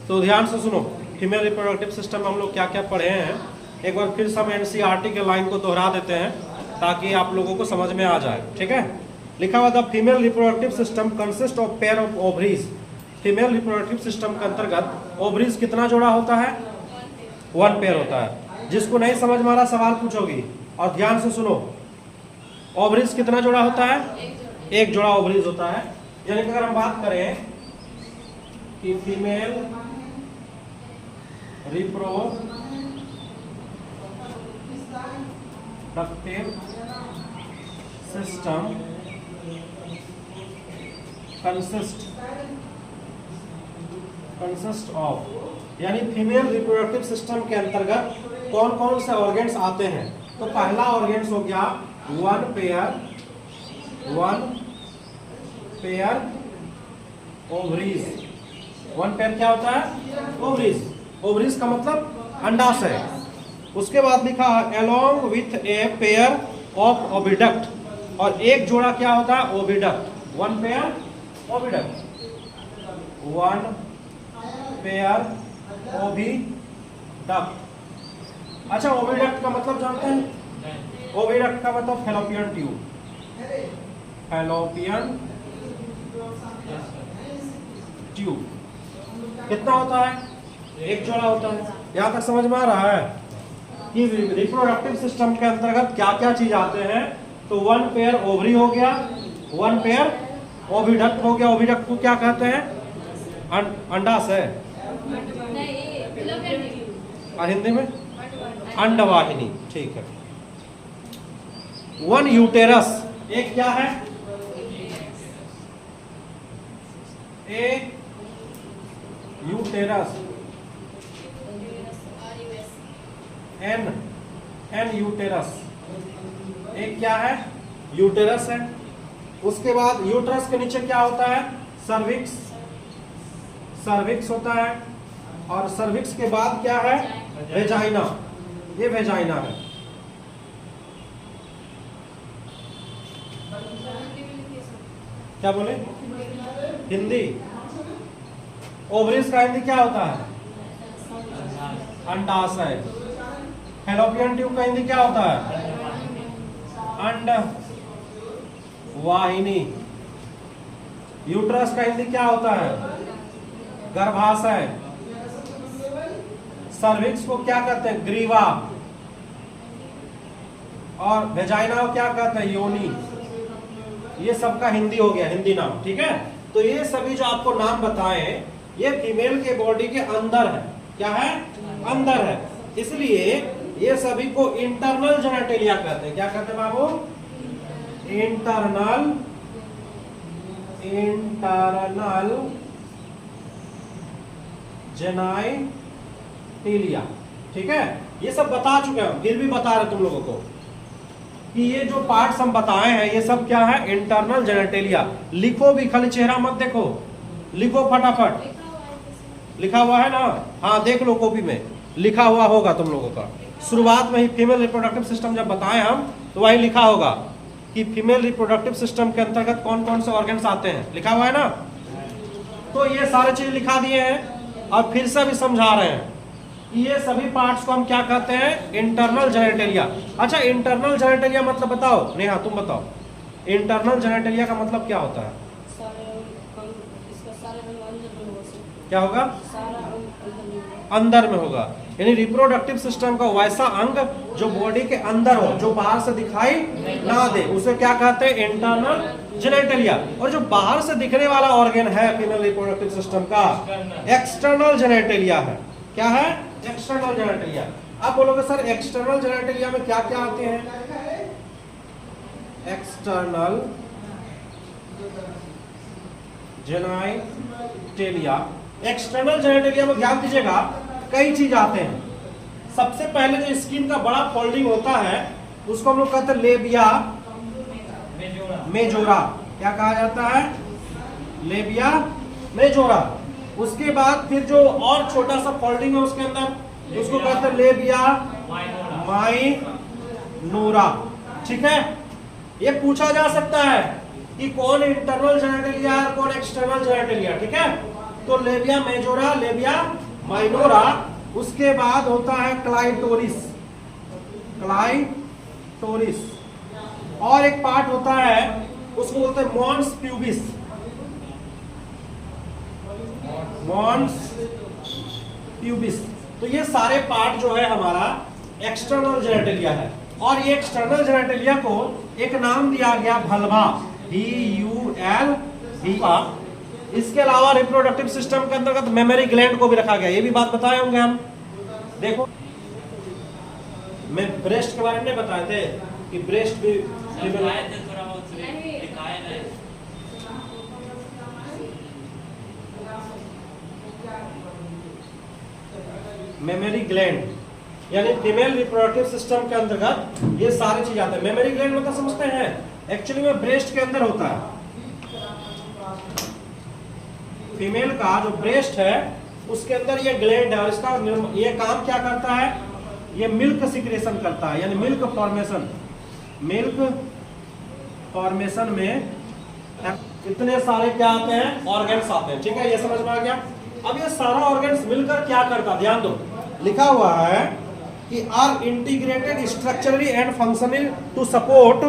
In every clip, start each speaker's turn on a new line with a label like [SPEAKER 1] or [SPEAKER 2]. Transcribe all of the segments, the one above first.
[SPEAKER 1] तो ध्यान से सुनो, फीमेल रिप्रोडक्टिव सिस्टम में हम लोग क्या क्या पढ़े हैं, एक बार फिर से हम एनसीईआरटी के लाइन को दोहरा देते हैं ताकि आप लोगों को समझ में आ जाए। ठीक है, लिखा हुआ था female reproductive system consist of pair of ovaries. Female reproductive system के अंतर्गत ओवरीज कितना जोड़ा होता है? 1 पेयर होता है। जिसको नहीं समझ में आ रहा सवाल पूछोगी, और ध्यान से सुनो, ओवरीज कितना जोड़ा होता है? 1 जोड़ा ओवरीज होता है। यानी कि अगर हम बात करें कि female reproductive system consist of, यानी फीमेल रिप्रोडक्टिव सिस्टम के अंतर्गत कौन कौन से ऑर्गेन्स आते हैं? तो पहला ऑर्गेन्स हो गया 1 पेयर ओवरीज। 1 पेयर क्या होता है? ओवरीज। ओवरीज का मतलब अंडाशय। उसके बाद लिखा along with a pair of oviduct, और 1 जोड़ा क्या होता है? Oviduct. 1 pair oviduct, 1 pair oviduct. अच्छा, ओविडक्ट का मतलब जानते हैं? ओविडक्ट का मतलब फैलोपियन ट्यूब। फैलोपियन ट्यूब कितना होता है? 1 जोड़ा होता है। यहां तक समझ में आ रहा है कि रिप्रोडक्टिव सिस्टम के अंतर्गत क्या क्या चीज आते हैं? तो 1 पेयर ओवरी हो गया, 1 पेयर ओविडक्ट हो गया। ओविडक्ट को क्या कहते हैं? अंडाशय। और हिंदी में अंडवाहिनी। ठीक है। 1 यूटेरस, एक क्या है? एक यूटेरस, एन यूटेरस, एक क्या है? यूटेरस है। उसके बाद यूटेरस के नीचे क्या होता है? सर्विक्स। सर्विक्स होता है। और सर्विक्स के बाद क्या है? वेजाइना। ये वेजाइना है। क्या बोले? हिंदी। ओवरीज का हिंदी क्या होता है? अंडाशय। फैलोपियन ट्यूब का हिंदी क्या होता है? अंडवाहिनी। यूट्रस का हिंदी क्या होता है? गर्भाशय। सर्विक्स को क्या कहते हैं? ग्रीवा। और वेजाइना को क्या कहते हैं? योनि। ये सबका हिंदी हो गया, हिंदी नाम। ठीक है, तो ये सभी जो आपको नाम बताए, ये फीमेल के बॉडी के अंदर है। क्या है? अंदर है। इसलिए ये सभी को इंटरनल जेनेटेलिया कहते हैं। क्या कहते हैं बाबू? Internal genitalia. ठीक है, ये सब बता चुके हैं, फिर भी बता रहे तुम लोगों को कि ये जो पार्ट्स हम बताए हैं ये सब क्या है? Internal genitalia. लिखो भी, खाली चेहरा मत देखो, लिखो फटाफट। लिखा हुआ है ना? हाँ, देख लो कॉपी में लिखा हुआ होगा तुम लोगों का। शुरुआत में ही फीमेल रिप्रोडक्टिव सिस्टम जब बताए हम, तो वही लिखा होगा कि फीमेल रिप्रोडक्टिव सिस्टम के अंतर्गत कौन कौन से ऑर्गन्स आते हैं। लिखा हुआ है ना? तो ये सारे चीज लिखा दिए हैं, और फिर से भी समझा रहे हैं कि ये सभी पार्ट्स को हम क्या कहते हैं? Internal genitalia. अच्छा, इंटरनल जेनेटेलिया मतलब बताओ, नेहा तुम बताओ, इंटरनल जेनेटेलिया का मतलब क्या होता है? क्या होगा? अंदर में होगा। यानी रिप्रोडक्टिव सिस्टम का वैसा अंग जो बॉडी के अंदर हो, जो बाहर से दिखाई ना दे, उसे क्या कहते हैं? Internal genitalia. और जो बाहर से दिखने वाला ऑर्गन है फीमेल रिप्रोडक्टिव सिस्टम का, एक्सटर्नल जेनेटेलिया है। क्या है? External genitalia. आप बोलोगे सर एक्सटर्नल जेनेटेलिया में क्या क्या आते हैं? एक्सटर्नल जेनेटेलिया, एक्सटर्नल जेनेटेलिया में ध्यान दीजिएगा, कई चीज आते हैं। सबसे पहले जो स्किन का बड़ा फोल्डिंग होता है उसको हम लोग कहते हैं लेबिया मेजोरा। क्या कहा जाता है? Labia majora. उसके बाद फिर जो और छोटा सा फोल्डिंग है उसके अंदर, उसको कहते हैं लेबिया माइनोरा। ठीक है, ये पूछा जा सकता है कि कौन इंटरनल जेनेटेलिया है, कौन एक्सटर्नल जेनेटेलिया। ठीक है, तो लेबिया मेजोरा, लेबिया माइनोरा, उसके बाद होता है क्लाइटोरिस, क्लाइटोरिस, और एक पार्ट होता है उसको बोलते हैं मॉन्स प्यूबिस, मॉन्स प्यूबिस। तो ये सारे पार्ट जो है हमारा एक्सटर्नल जेनेटेलिया है, और ये एक्सटर्नल जेनेटेलिया को एक नाम दिया गया भल्वा, VULVA। इसके अलावा रिप्रोडक्टिव सिस्टम के अंतर्गत मेमोरी ग्लैंड को भी रखा गया, ये भी बात बताए होंगे हम। देखो मैं ब्रेस्ट के बारे में बताए थे कि ब्रेस्ट भी मेमोरी ग्लैंड यानी फीमेल रिप्रोडक्टिव सिस्टम के अंतर्गत ये सारी चीज आते हैं। मेमोरी ग्लैंड मतलब समझते हैं, एक्चुअली में ब्रेस्ट के अंदर होता है। फीमेल का जो ब्रेस्ट है उसके अंदर ये ग्लैंड है, और इसका ये काम क्या करता है, ये मिल्क सिक्रेशन करता है, यानी मिल्क फॉर्मेशन। मिल्क फॉर्मेशन में इतने सारे क्या आते हैं, ऑर्गन्स आते हैं, ठीक है, ये समझ में आ गया। अब ये सारा ऑर्गन्स मिलकर क्या करता है, ध्यान दो, लिखा हुआ है कि are integrated structurally and functionally to support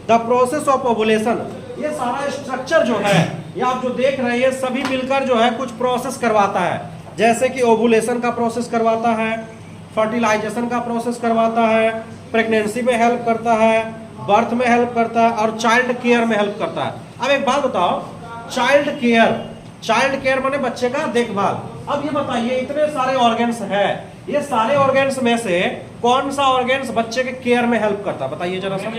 [SPEAKER 1] the process of ovulation. ये सारा स्ट्रक्चर जो है, ये आप जो देख रहे हैं, सभी मिलकर जो है कुछ प्रोसेस करवाता है, जैसे कि ओवुलेशन का प्रोसेस करवाता है, फर्टिलाइजेशन का प्रोसेस करवाता है, प्रेगनेंसी में हेल्प करता है, बर्थ में हेल्प करता है, और चाइल्ड केयर में हेल्प करता है। अब एक बात बताओ, चाइल्ड केयर माने बच्चे का देखभाल। अब ये बताइए, इतने सारे ऑर्गन्स है, ये सारे ऑर्गन्स में से कौन सा ऑर्गन्स बच्चे के केयर में हेल्प करता है, बताइए जरा सा।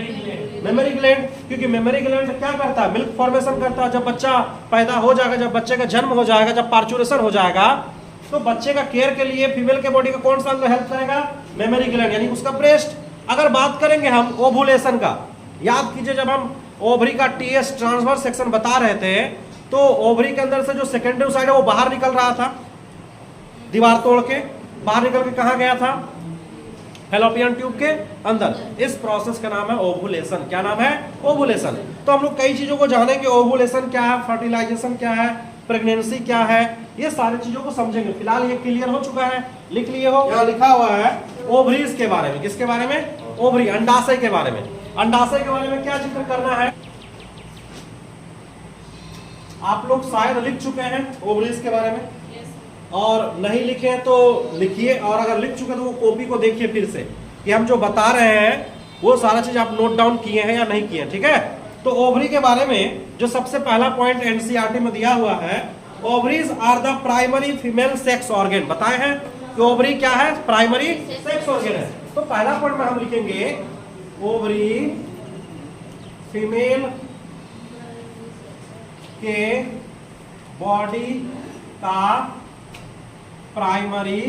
[SPEAKER 1] मेमोरी ग्लैंड, क्योंकि मेमोरी ग्लैंड क्या करता है, मिल्क फॉर्मेशन करता है। जब बच्चा पैदा हो जाएगा, जब बच्चे का जन्म हो जाएगा, जब पार्चुरेशन हो जाएगा, तो बच्चे का केयर के लिए फीमेल के बॉडी का कौन सा हेल्प करेगा, मेमोरी ग्लैंड, यानी उसका ब्रेस्ट। अगर बात करेंगे हम ओवुलेशन का, याद कीजिए जब हम ओवरी का TS ट्रांसवर्स सेक्शन बता रहे थे, तो ओवरी के अंदर से जो सेकेंडरी साइड है वो बाहर निकल रहा था, दीवार तोड़ के बाहर निकल के कहा गया था, फैलोपियन ट्यूब के अंदर। इस प्रोसेस का नाम है ओवुलेशन। क्या नाम है, ओवुलेशन। तो हम लोग कई चीजों को जानेंगे, ओवुलेशन क्या है, फर्टिलाइजेशन क्या है, प्रेगनेंसी क्या है, ये सारी चीजों को समझेंगे। फिलहाल ये क्लियर हो चुका है, लिख लिए हो, यहाँ लिखा हुआ है ओवरीज के बारे में। किसके बारे में, ओवरी, अंडाशय के बारे में। अंडाशय के बारे में क्या जिक्र करना है, आप लोग शायद लिख चुके हैं ओवरीज के बारे में, और नहीं लिखे तो लिखिए, और अगर लिख चुके तो वो कॉपी को देखिए फिर से कि हम जो बता रहे हैं वो सारा चीज आप नोट डाउन किए हैं या नहीं किए, ठीक है। तो ओवरी के बारे में जो सबसे पहला पॉइंट NCERT में दिया हुआ है, ovaries are the primary female sex organ. बताए हैं कि ओवरी क्या है, प्राइमरी सेक्स ऑर्गन है। तो पहला पॉइंट में हम लिखेंगे ओवरी फीमेल के बॉडी का प्राइमरी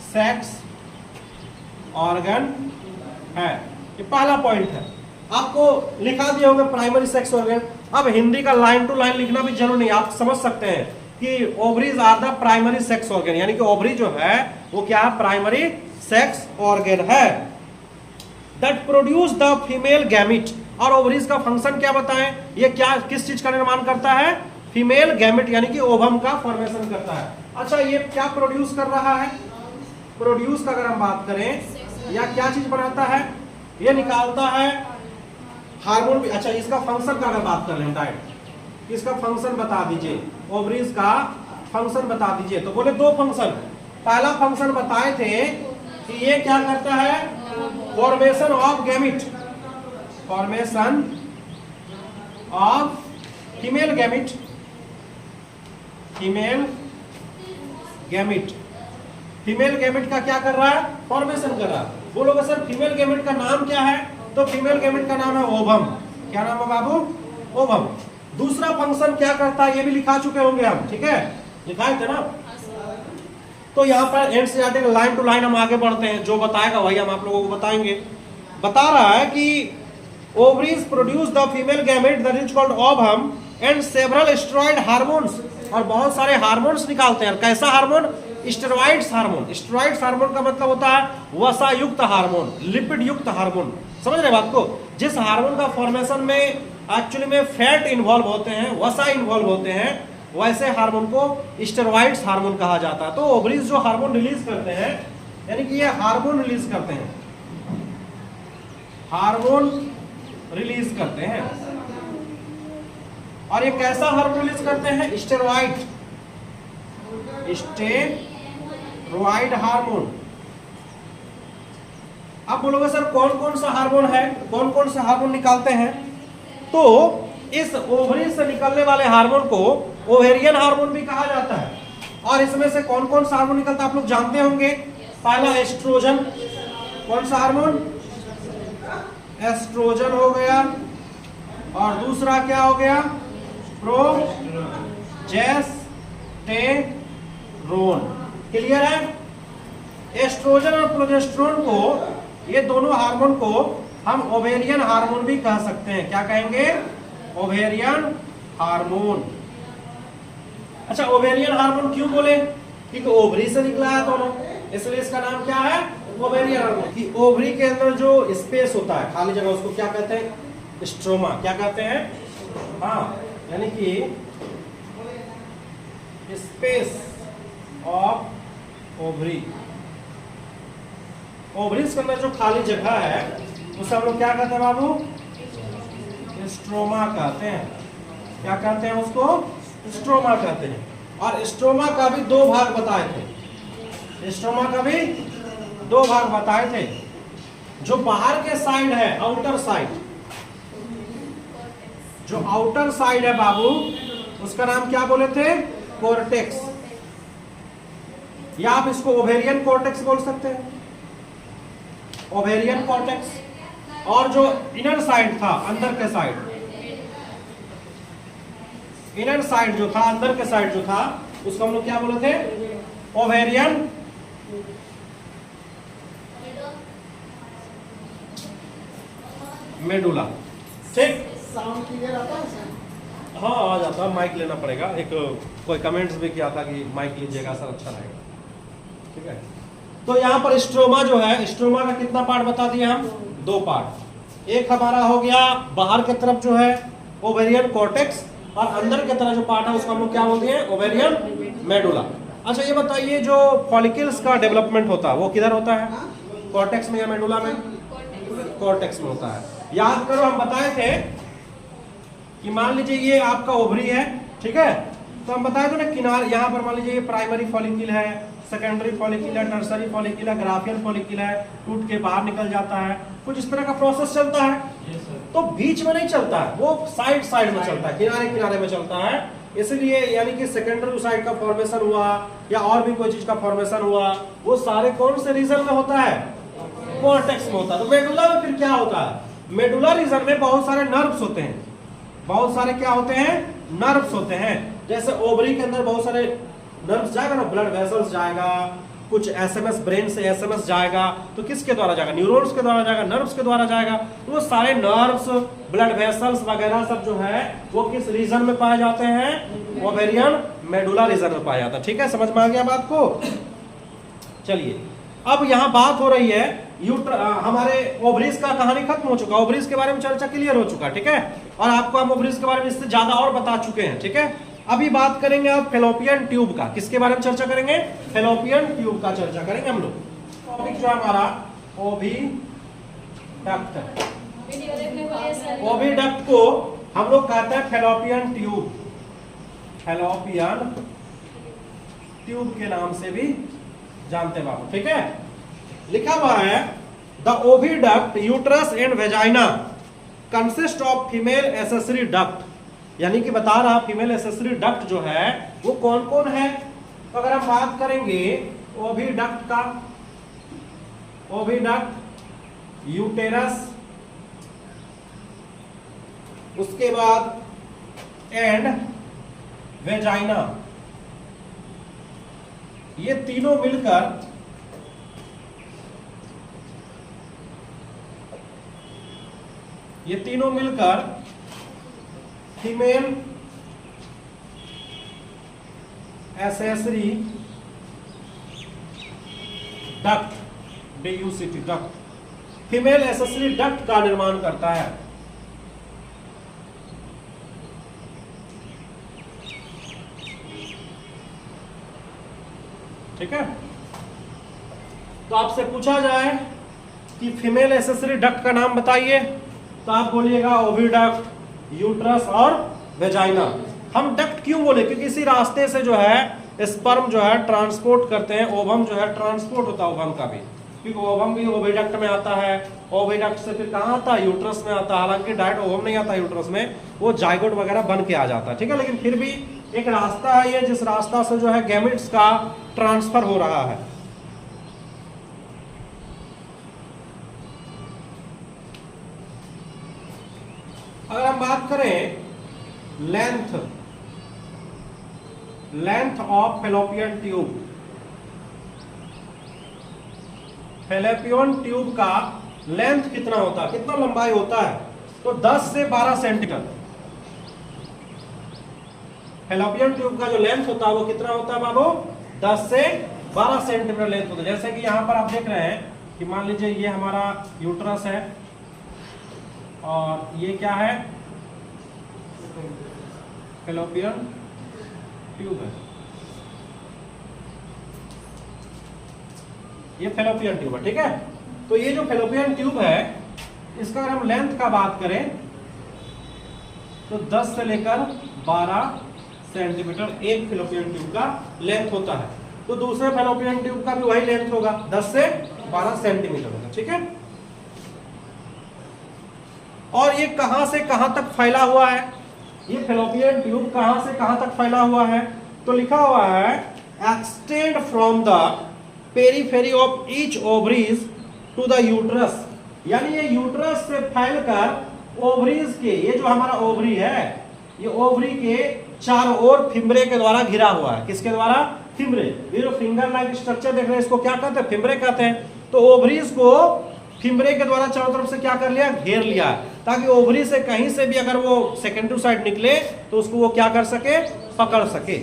[SPEAKER 1] सेक्स ऑर्गन है, ये पहला पॉइंट है। आपको लिखा दिए होंगे प्राइमरी सेक्स ऑर्गन। अब हिंदी का लाइन टू लाइन लिखना भी जरूरी नहीं, आप समझ सकते हैं कि ovaries are the primary sex organ, यानी कि ओवरी जो है वो क्या है, प्राइमरी सेक्स ऑर्गन है, that produce the female gamete. और ओवरीज का फंक्शन क्या बताएं, ये क्या किस चीज का निर्माण करता है, फीमेल गैमिट, यानी कि ओवम का फॉर्मेशन करता है। अच्छा, ये क्या प्रोड्यूस कर रहा है, प्रोड्यूस का अगर हम बात करें, या क्या चीज बनाता है, ये निकालता है हार्मोन भी। अच्छा, इसका फंक्शन का अगर बात कर लें डायरेक्ट, इसका फंक्शन बता दीजिए, ओवरीज का फंक्शन बता दीजिए। तो बोले दो फंक्शन, पहला फंक्शन बताए थे कि ये क्या करता है, formation of gamete, formation of female gamete, female gamete. Female gamete का क्या कर रहा है, फॉर्मेशन कर रहा है। बोलोगे सर फीमेल गैमिट का नाम क्या है, तो फीमेल गैमिट का नाम है ओवम। क्या नाम है बाबू, ओवम। दूसरा फंक्शन क्या करता है, ये भी लिखा चुके होंगे हम, ठीक है, लिखाए थे ना। तो यहाँ पर NCERT लाइन टू लाइन हम आगे बढ़ते हैं, जो बताएगा वही हम आप लोगों को बताएंगे। बता रहा है कि ovaries produce the female gamete that is called ovum and several steroid hormones, और बहुत सारे हार्मोन्स निकालते हैं। कैसा hormone, steroids hormone. Steroids hormone का मतलब होता है वसा युक्त हार्मोन, लिपिड युक्त हार्मोन। समझ रहे बात को, जिस हार्मोन का फॉर्मेशन में एक्चुअली में फैट इन्वॉल्व होते हैं, वसा इन्वॉल्व होते हैं, वैसे हार्मोन को स्टेरॉइड्स हार्मोन कहा जाता है। तो ओवरीज जो हार्मोन रिलीज करते हैं, यानी कि ये हार्मोन रिलीज करते हैं, हार्मोन रिलीज करते हैं। और ये कैसा हार्मोन रिलीज करते हैं? Steroid, steroid hormone. आप बोलोगे सर कौन कौन सा हार्मोन है, कौन कौन सा हार्मोन निकालते हैं? तो इस ओवरी से निकलने वाले हार्मोन को ओवेरियन हार्मोन भी कहा जाता है। और इसमें से कौन कौन सा हार्मोन निकलता है आप लोग जानते होंगे। पहला एस्ट्रोजन, कौन सा हार्मोन? एस्ट्रोजन हो गया। और दूसरा क्या हो गया? प्रोजेस्टेरोन। क्लियर है? एस्ट्रोजन और प्रोजेस्टेरोन को, ये दोनों हार्मोन को हम ओवेरियन हार्मोन भी कह सकते हैं। क्या कहेंगे? Ovarian hormone. अच्छा, ओवेरियन हार्मोन क्यों बोले? क्योंकि ओवरी से निकला है दोनों, इसलिए इसका नाम क्या है? Ovarian hormone. कि ओवरी के अंदर जो स्पेस होता है, खाली जगह, उसको क्या कहते हैं? स्ट्रोमा। क्या कहते हैं? हाँ, यानी कि स्पेस ऑफ ओवरी। ओवरीज के अंदर जो खाली जगह है उसे हम लोग क्या कहते हैं बाबू? स्ट्रोमा कहते हैं। क्या कहते हैं उसको? स्ट्रोमा कहते हैं। और स्ट्रोमा का भी दो भाग बताए थे, स्ट्रोमा का भी दो भाग बताए थे। जो बाहर के साइड है, आउटर साइड, जो आउटर साइड है बाबू, उसका नाम क्या बोले थे? कोर्टेक्स। या आप इसको ओवेरियन कॉर्टेक्स बोल सकते हैं, ओवेरियन कॉर्टेक्स। और जो इनर साइड था, अंदर के साइड, इनर साइड जो था, अंदर के साइड जो था, उसको हम लोग क्या बोले थे? Ovarian medulla. ठीक,
[SPEAKER 2] साउंड क्लियर आता है?
[SPEAKER 1] हाँ आ जाता है, माइक लेना पड़ेगा। एक कोई कमेंट्स भी किया था कि माइक लीजिएगा सर, अच्छा रहेगा। ठीक है, तो यहाँ पर स्ट्रोमा जो है, स्ट्रोमा का कितना पार्ट बता दिए हम? दो पार्ट। एक हमारा हो गया बाहर की तरफ जो है ओवेरियन कॉर्टेक्स, और अंदर की तरफ जो पार्ट है उसको हम लोग क्या बोलते हैं? Ovarian medulla. अच्छा ये बताइए, जो फॉलिकल्स का डेवलपमेंट होता है वो किधर होता है? कॉर्टेक्स में या मेडुला में? कॉर्टेक्स में होता है। याद करो, हम बताए थे कि मान लीजिए ये आपका ओवरी है, ठीक है, तो हम बताए थे ना किनारे, यहाँ पर मान लीजिए ये प्राइमरी फॉलिकल है, सेकेंडरी फॉलिकल है, टर्सरी फॉलिकल है, ग्राफियन फॉलिकल है, टूट के बाहर निकल जाता है, कुछ इस तरह का प्रोसेस चलता है। तो बीच में नहीं चलता है, वो साइड साइड में चलता है, किनारे किनारे में चलता है। इसलिए यानी कि सेकेंडरी साइड का फॉर्मेशन हुआ या और भी कोई चीज का फॉर्मेशन हुआ, वो सारे कौन से रीजन में होता है? कॉर्टेक्स में होता है। तो मेडुला में फिर क्या होता है? मेडुला रीजन में बहुत सारे नर्व्स होते हैं, बहुत सारे क्या होते हैं? नर्व्स होते हैं। जैसे ओवरी के अंदर बहुत सारे नर्व्स जाएगा ना, ब्लड वेसल्स जाएगा, कुछ एसएमएस, ब्रेन से एसएमएस जाएगा, तो किसके द्वारा जाएगा? न्यूरॉन्स के द्वारा जाएगा, नर्व्स के द्वारा जाएगा। तो वो सारे नर्व्स, ब्लड वेसल्स वगैरह सब जो है वो किस रीजन में पाए जाते हैं? ओवेरियन मेडुला रीजन में पाया जाता है। ठीक है, समझ में आ गया बात को? चलिए, अब यहाँ बात हो रही है हमारे ओवरीज का कहानी खत्म हो चुका, ओवरीज के बारे में चर्चा क्लियर हो चुका, ठीक है, और आपको हम ओवरीज के बारे में इससे ज्यादा और बता चुके हैं। ठीक है, अभी बात करेंगे अब फेलोपियन ट्यूब का। किसके बारे में चर्चा करेंगे? फेलोपियन ट्यूब का चर्चा करेंगे हम लोग। टॉपिक जो हमारा ओविडक्ट, ओविडक्ट को हम लोग कहते हैं फेलोपियन ट्यूब, फेलोपियन ट्यूब के नाम से भी जानते हैं बाबू। ठीक है, लिखा हुआ है the oviduct uterus and vagina consist of female accessory duct, यानी कि बता रहा फीमेल एसेसरी डक्ट जो है वो कौन कौन है। तो अगर हम बात करेंगे ओविडक्ट का, ओविडक्ट, यूटेरस, उसके बाद एंड वेजाइना, ये तीनों मिलकर female accessory duct, DUCT duct, female accessory duct का निर्माण करता है। ठीक है। तो आपसे पूछा जाए कि फीमेल एसेसरी डक्ट का नाम बताइए, तो आप बोलिएगा ओविडक्ट, यूट्रस और वेजाइना। हम डक्ट क्यों बोले, क्योंकि इसी रास्ते से जो है स्पर्म जो है ट्रांसपोर्ट करते हैं, ओवम जो है ट्रांसपोर्ट होता है ओवम का भी, क्योंकि ओवम भी ओविडक्ट में आता है, ओविडक्ट से फिर कहाँ आता है, यूट्रस में आता है। हालांकि डायरेक्ट ओवम नहीं आता यूट्रस में, वो जाइगोट वगैरह बन के आ जाता है, ठीक है। लेकिन फिर भी एक रास्ता है ये, जिस रास्ता से जो है गैमेट्स का ट्रांसफर हो रहा है। अगर हम बात करें length of fallopian tube, fallopian tube का लेंथ कितना होता है, कितना लंबाई होता है, तो 10 से 12 सेंटीमीटर। फेलोपियन ट्यूब का जो लेंथ होता है वो कितना होता है बाबू, 10 से 12 सेंटीमीटर लेंथ होता है। जैसे कि यहां पर आप देख रहे हैं कि मान लीजिए ये हमारा यूट्रस है और ये क्या है, फेलोपियन ट्यूब है, ये फेलोपियन ट्यूब है, ठीक है। तो ये जो फेलोपियन ट्यूब है, इसका अगर हम लेंथ का बात करें तो 10 से लेकर 12 सेंटीमीटर एक फेलोपियन ट्यूब का लेंथ होता है। तो दूसरे फेलोपियन ट्यूब का भी वही लेंथ होगा, 10 से 12 सेंटीमीटर होगा, ठीक है। और ये कहां से कहां तक फैला हुआ है, ये फेलोपियन ट्यूब कहां से कहां तक फैला हुआ है, तो लिखा हुआ है extend from the periphery of each ovaries to the uterus, यानी ये यूट्रस से फैलकर ओवरीज के, ये जो हमारा ओवरी है, ये ओवरी के चारों ओर फिम्बरे के द्वारा घिरा हुआ है। किसके द्वारा, फिम्बरे। ये जो फिंगर लाइक स्ट्रक्चर देख रहे हैं, इसको क्या कहते हैं, फिम्बरे कहते हैं। तो ओवरीज को फिम्बरे के द्वारा चारों तरफ से क्या कर लिया, घेर लिया, ताकि ओवरी से कहीं से भी अगर वो सेकेंडरी साइड निकले तो उसको वो क्या कर सके, पकड़ सके।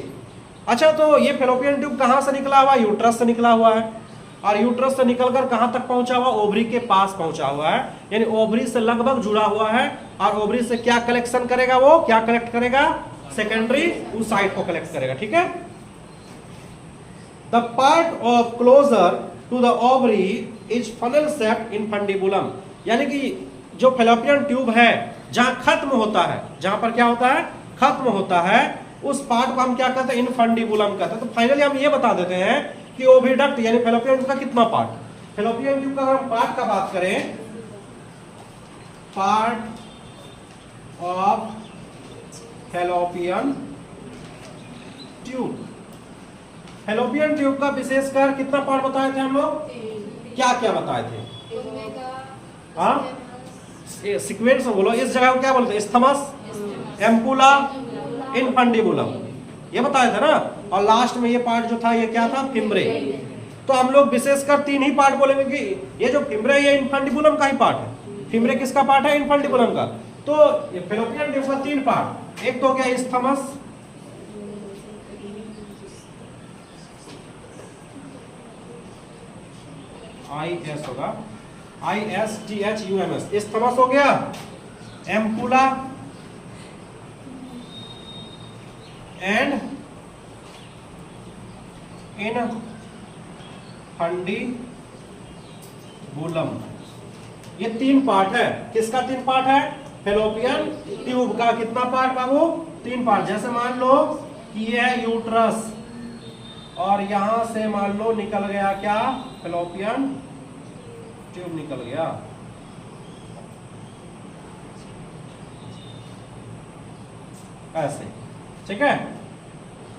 [SPEAKER 1] अच्छा, तो ये फेलोपियन ट्यूब कहां से निकला हुआ, यूट्रस से निकला हुआ है, और यूट्रस से निकलकर कहां तक पहुंचा हुआ, ओवरी के पास पहुंचा हुआ है, यानी ओवरी से लगभग जुड़ा हुआ है। और ओवरी से क्या कलेक्शन करेगा, वो क्या कलेक्ट करेगा, सेकेंडरी उस साइड को कलेक्ट करेगा, ठीक है। The part of closer to the ovary is funnel shaped infundibulum, यानी कि जो फेलोपियन ट्यूब है जहां खत्म होता है, जहां पर क्या होता है, खत्म होता है, उस पार्ट को हम क्या कहते हैं, इनफंडिबुलम कहते हैं। तो फाइनली हम ये बता देते हैं कि ओविडक्ट यानी फेलोपियन ट्यूब का कितना पार्ट, फेलोपियन ट्यूब का अगर हम पार्ट का बात करें, part of fallopian tube, fallopian tube का विशेषकर कितना पार्ट बताए थे हम लोग, क्या क्या बताए थे, हाँ सीक्वेंस बोलो, इस जगह को क्या बोलते हैं, स्थमस, एम्पुला, इनफंडिबुलम, ये बताया था ना। और लास्ट में ये पार्ट जो था ये क्या था, फिम्बरे। तो हम लोग विशेषकर 3 ही पार्ट बोलेंगे कि ये जो फिम्बरे ये इनफंडिबुलम का ही पार्ट है। फिम्बरे किसका पार्ट है, इनफंडिबुलम का। तो ये फेलोपियन ट्यूब का 3 पार्ट, एक तो क्या स्थमस, IS होगा, ISTHUMS, स्थमस हो गया, एम्पुला एंड इनफंडिबुलम, ये 3 पार्ट है। किसका 3 पार्ट है, फेलोपियन ट्यूब का। कितना पार्ट बाबू, 3 पार्ट। जैसे मान लो कि ये है यूट्रस और यहां से मान लो निकल गया क्या, फेलोपियन ट्यूब निकल गया, ऐसे, ठीक है।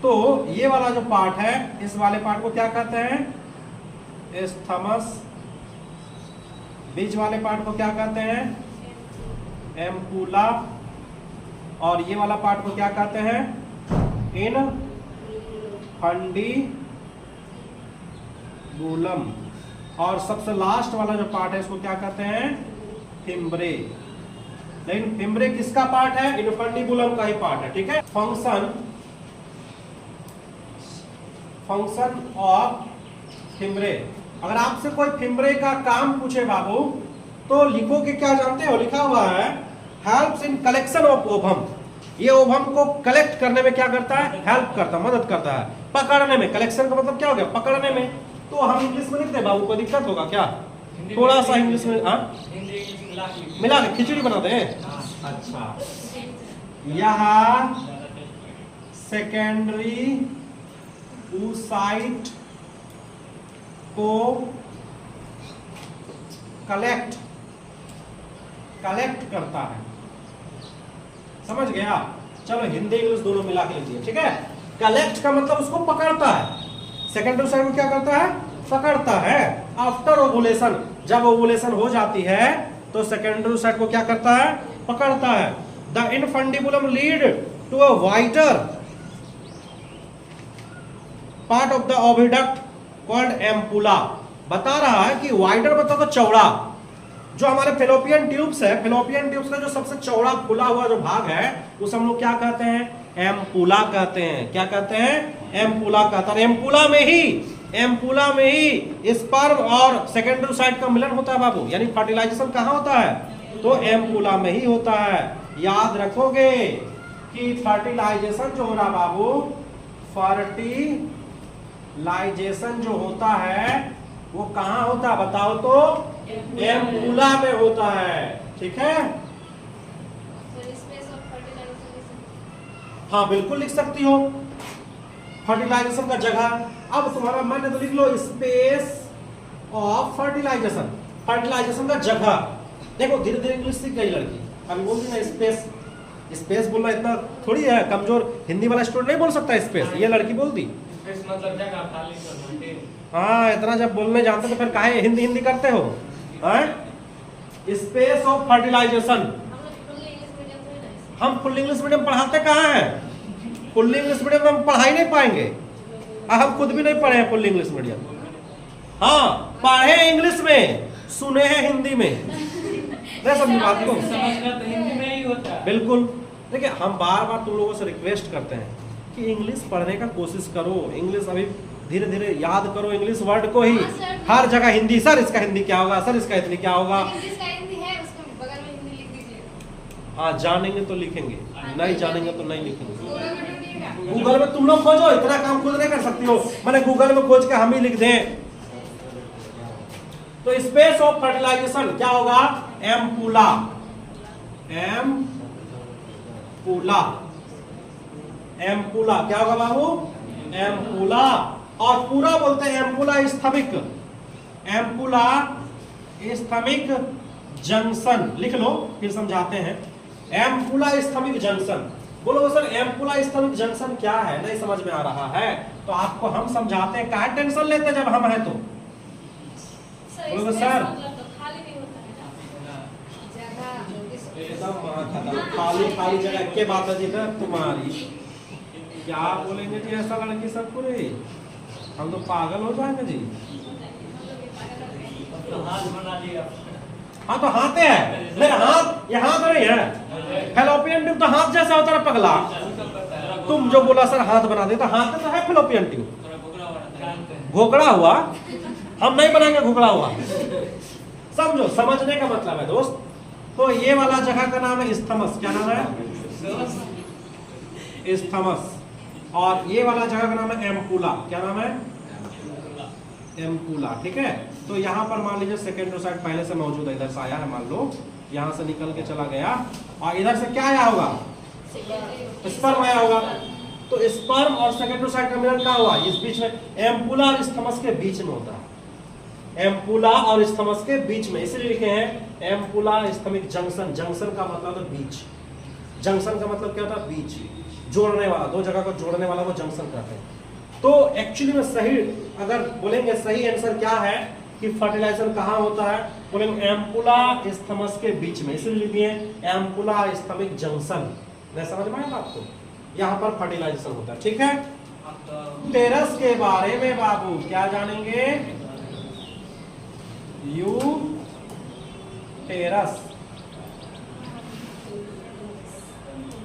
[SPEAKER 1] तो ये वाला जो पार्ट है, इस वाले पार्ट को क्या कहते हैं, स्थमस। बीच वाले पार्ट को क्या कहते हैं, एम्पुला। और ये वाला पार्ट को क्या कहते हैं, इनफंडिबुलम। और सबसे लास्ट वाला जो पार्ट है इसको क्या कहते हैं, फिम्बरे। लेकिन फिम्बरे किसका पार्ट है, इनफंडिबुलम का ही पार्ट है, ठीक है। फंक्शन ऑफ फिम्बरे, अगर आपसे कोई फिम्बरे का काम पूछे बाबू तो लिखोगे क्या जानते हो, लिखा हुआ है helps in collection of ovum, ये ओवम को कलेक्ट करने में क्या करता है, हेल्प करता है, मदद करता है। पकड़ने में, कलेक्शन का मतलब क्या हो गया, पकड़ने में। तो हम इंग्लिश में लिखते हैं बाबू, को दिक्कत होगा क्या, थोड़ा सा इंग्लिश में मिला के खिचड़ी बनाते हैं। अच्छा, यह सेकेंडरी oocyte को कलेक्ट करता है। समझ गया? चलो हिंदी इंग्लिश दोनों मिला के लिखिए, ठीक है। कलेक्ट का मतलब उसको पकड़ता है, सेकेंडरी oocyte को क्या करता है, पकड़ता है। आफ्टर ओवुलेशन, जब ओवुलेशन हो जाती है तो सेकेंडरी oocyte को क्या करता है, पकड़ता है। The infundibulum lead to a wider part of the oviduct called ampulla. बता रहा है कि वाइडर मतलब तो चौड़ा, जो हमारे फेलोपियन ट्यूब्स है, फेलोपियन ट्यूब्स का जो सबसे चौड़ा खुला हुआ जो भाग है उसे हम लोग क्या कहते हैं, एम्पुला कहते हैं। क्या कहते हैं, एम्पुला कहते हैं। एम्पुला में ही स्पर्म और सेकेंडरी oocyte का मिलन होता है बाबू, यानी फर्टिलाइजेशन कहाँ होता है, तो एम्पुला में ही होता है। याद रखोगे कि फर्टिलाइजेशन जो हो रहा बाबू, फर्टिलाइजेशन जो होता है वो कहाँ होता है बताओ तो, एम्पुला में होता है, ठीक है। हाँ बिल्कुल लिख सकती हो, फर्टिलाइजेशन का जगह। अब तुम्हारा मन है तो लिख लो स्पेस ऑफ फर्टिलाइजेशन, फर्टिलाइजेशन का जगह। देखो धीरे धीरे इंग्लिश सीख गई लड़की, अभी बोलती ना स्पेस, स्पेस बोलना इतना थोड़ी है, कमजोर हिंदी वाला स्टूडेंट नहीं बोल सकता स्पेस, ये लड़की बोलती।
[SPEAKER 2] मतलब जगह खाली।
[SPEAKER 1] हाँ इतना जब बोलने जानते तो फिर काहे हिंदी करते हो। Space of fertilisation. हम फुल इंग्लिश मीडियम पढ़ाते कहाँ हैं, फुल इंग्लिश मीडियम में हम पढ़ा ही नहीं पाएंगे, हम खुद भी नहीं पढ़े हैं फुल इंग्लिश मीडियम। हाँ पढ़े इंग्लिश में, सुने हैं हिंदी में, नहीं समझ बात को,
[SPEAKER 2] तो हिंदी में ही होता है।
[SPEAKER 1] बिल्कुल। देखिए हम बार बार तुम लोगों से रिक्वेस्ट करते हैं कि इंग्लिश पढ़ने का कोशिश करो, इंग्लिश अभी धीरे धीरे याद करो इंग्लिश वर्ड को ही। हर जगह हिंदी, सर इसका हिंदी क्या होगा, सर इसका हिंदी क्या होगा। हाँ जानेंगे तो लिखेंगे, नहीं जानेंगे तो नहीं लिखेंगे। गूगल में तुम लोग खोजो, इतना काम खुद नहीं कर सकती हो, मैंने गूगल में खोज के हम ही लिख दें। तो स्पेस ऑफ फर्टिलाइजेशन क्या होगा, एम्पुला, एम्पुला क्या होगा बाबू, एम्पुला। और पूरा बोलते हैं एम्पुला स्थमिक, एम्पुला स्थमिक जंक्शन। लिख लो फिर समझाते हैं। एम्पुला स्थमिक जंक्शन, बोलो सर एम्पुला स्थमिक जंक्शन क्या है, नहीं समझ में आ रहा है तो आपको हम समझाते हैं, काहे टेंशन लेते जब हम हैं तो। बोलो सर खाली खाली जगह के बात है जी तुम्हारी, क्या बोलेंगे जी ऐसा लड़की सबको रे, हम तो पागल हो जाएंगे जी।
[SPEAKER 2] तो हाथ बना लिया।
[SPEAKER 1] हाँ तो हाथ है, मेरा हाथ ये हाथ नहीं है, फेलोपियन ट्यूब तो हाथ जैसा होता है पगला। तुम जो बोला सर हाथ बना दे, तो हाथ तो है फेलोपियन ट्यूब, घोकड़ा हुआ हम नहीं बनाएंगे, घोकड़ा हुआ। समझो, समझने का मतलब है दोस्त। तो ये वाला जगह का नाम है स्थमस, क्या नाम है, स्थमस। और ये वाला जगह का नाम है एम्पुला, क्या नाम है, एम्पुला, ठीक है। तो यहाँ पर मान लीजिए सेकेंडरी oocyte पहले से मौजूद है, इधर से आया है मान लो, यहाँ से निकल के चला गया और इधर से क्या आया होगा, स्पर्म आया होगा। तो स्पर्म और सेकेंडरी oocyte का मिलन कहाँ हुआ, इस बीच में, एम्पुला और स्थमस के बीच में होता है, एम्पुला और स्थमस के बीच में, इसलिए लिखे हैं एम्पुला स्थमिक जंक्शन। जंक्शन का मतलब है बीच, जंक्शन का मतलब क्या होता है, बीच, जोड़ने वाला, दो जगह को जोड़ने वाला वो जंक्शन कहते हैं। तो एक्चुअली में सही अगर बोलेंगे, सही आंसर क्या है कि फर्टिलाइजेशन कहाँ होता है, बोलेंगे एम्पुला स्थमस के बीच में, इसलिए लिखिए एम्पुला स्थमिक जंक्शन। मैं समझ में आया आपको, यहाँ पर फर्टिलाइजेशन होता है, ठीक है। यूटेरस के बारे में बाबू क्या जानेंगे, यूटेरस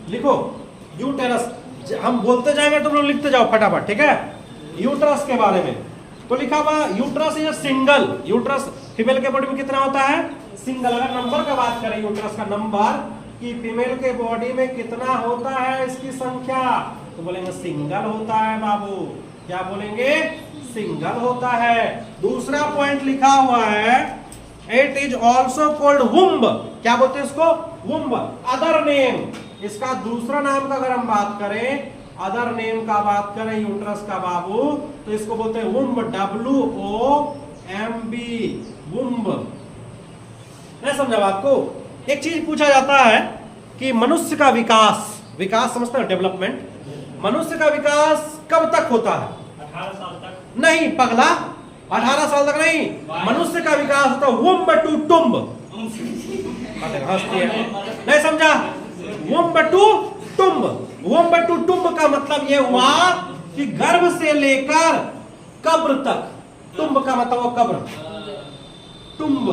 [SPEAKER 1] लिखो, यूटेरस हम बोलते जाएंगे तुम लोग लिखते जाओ फटाफट, ठीक है। यूट्रस के बारे में तो लिखा हुआ uterus is single, uterus female के बॉडी में कितना होता है, सिंगल। अगर नंबर का बात करें यूट्रस का नंबर कि फीमेल के बॉडी में कितना होता है इसकी संख्या, तो बोलेंगे सिंगल होता है बाबू। क्या बोलेंगे? सिंगल होता है। दूसरा पॉइंट लिखा हुआ है, it is also called womb. क्या बोलते हैं इसको? वुम्ब। अदर नेम, इसका दूसरा नाम का अगर हम बात करें, अदर नेम का बात करें यूट्रस का बाबू, तो इसको बोलते हैं वुम्ब, WOMB, वुम्ब। नहीं समझा बात को? एक चीज पूछा जाता है कि मनुष्य का विकास, विकास समझते हैं, डेवलपमेंट, मनुष्य का विकास कब तक होता है?
[SPEAKER 2] 18 साल तक।
[SPEAKER 1] नहीं पगला, 18 साल तक नहीं। मनुष्य का विकास होता है वुम्ब टू टुम्ब। हंसती है, नहीं समझा? Womb to tomb. Womb to tomb का मतलब यह हुआ कि गर्भ से लेकर कब्र तक। टुम्ब का मतलब वो कब्र, टुम्ब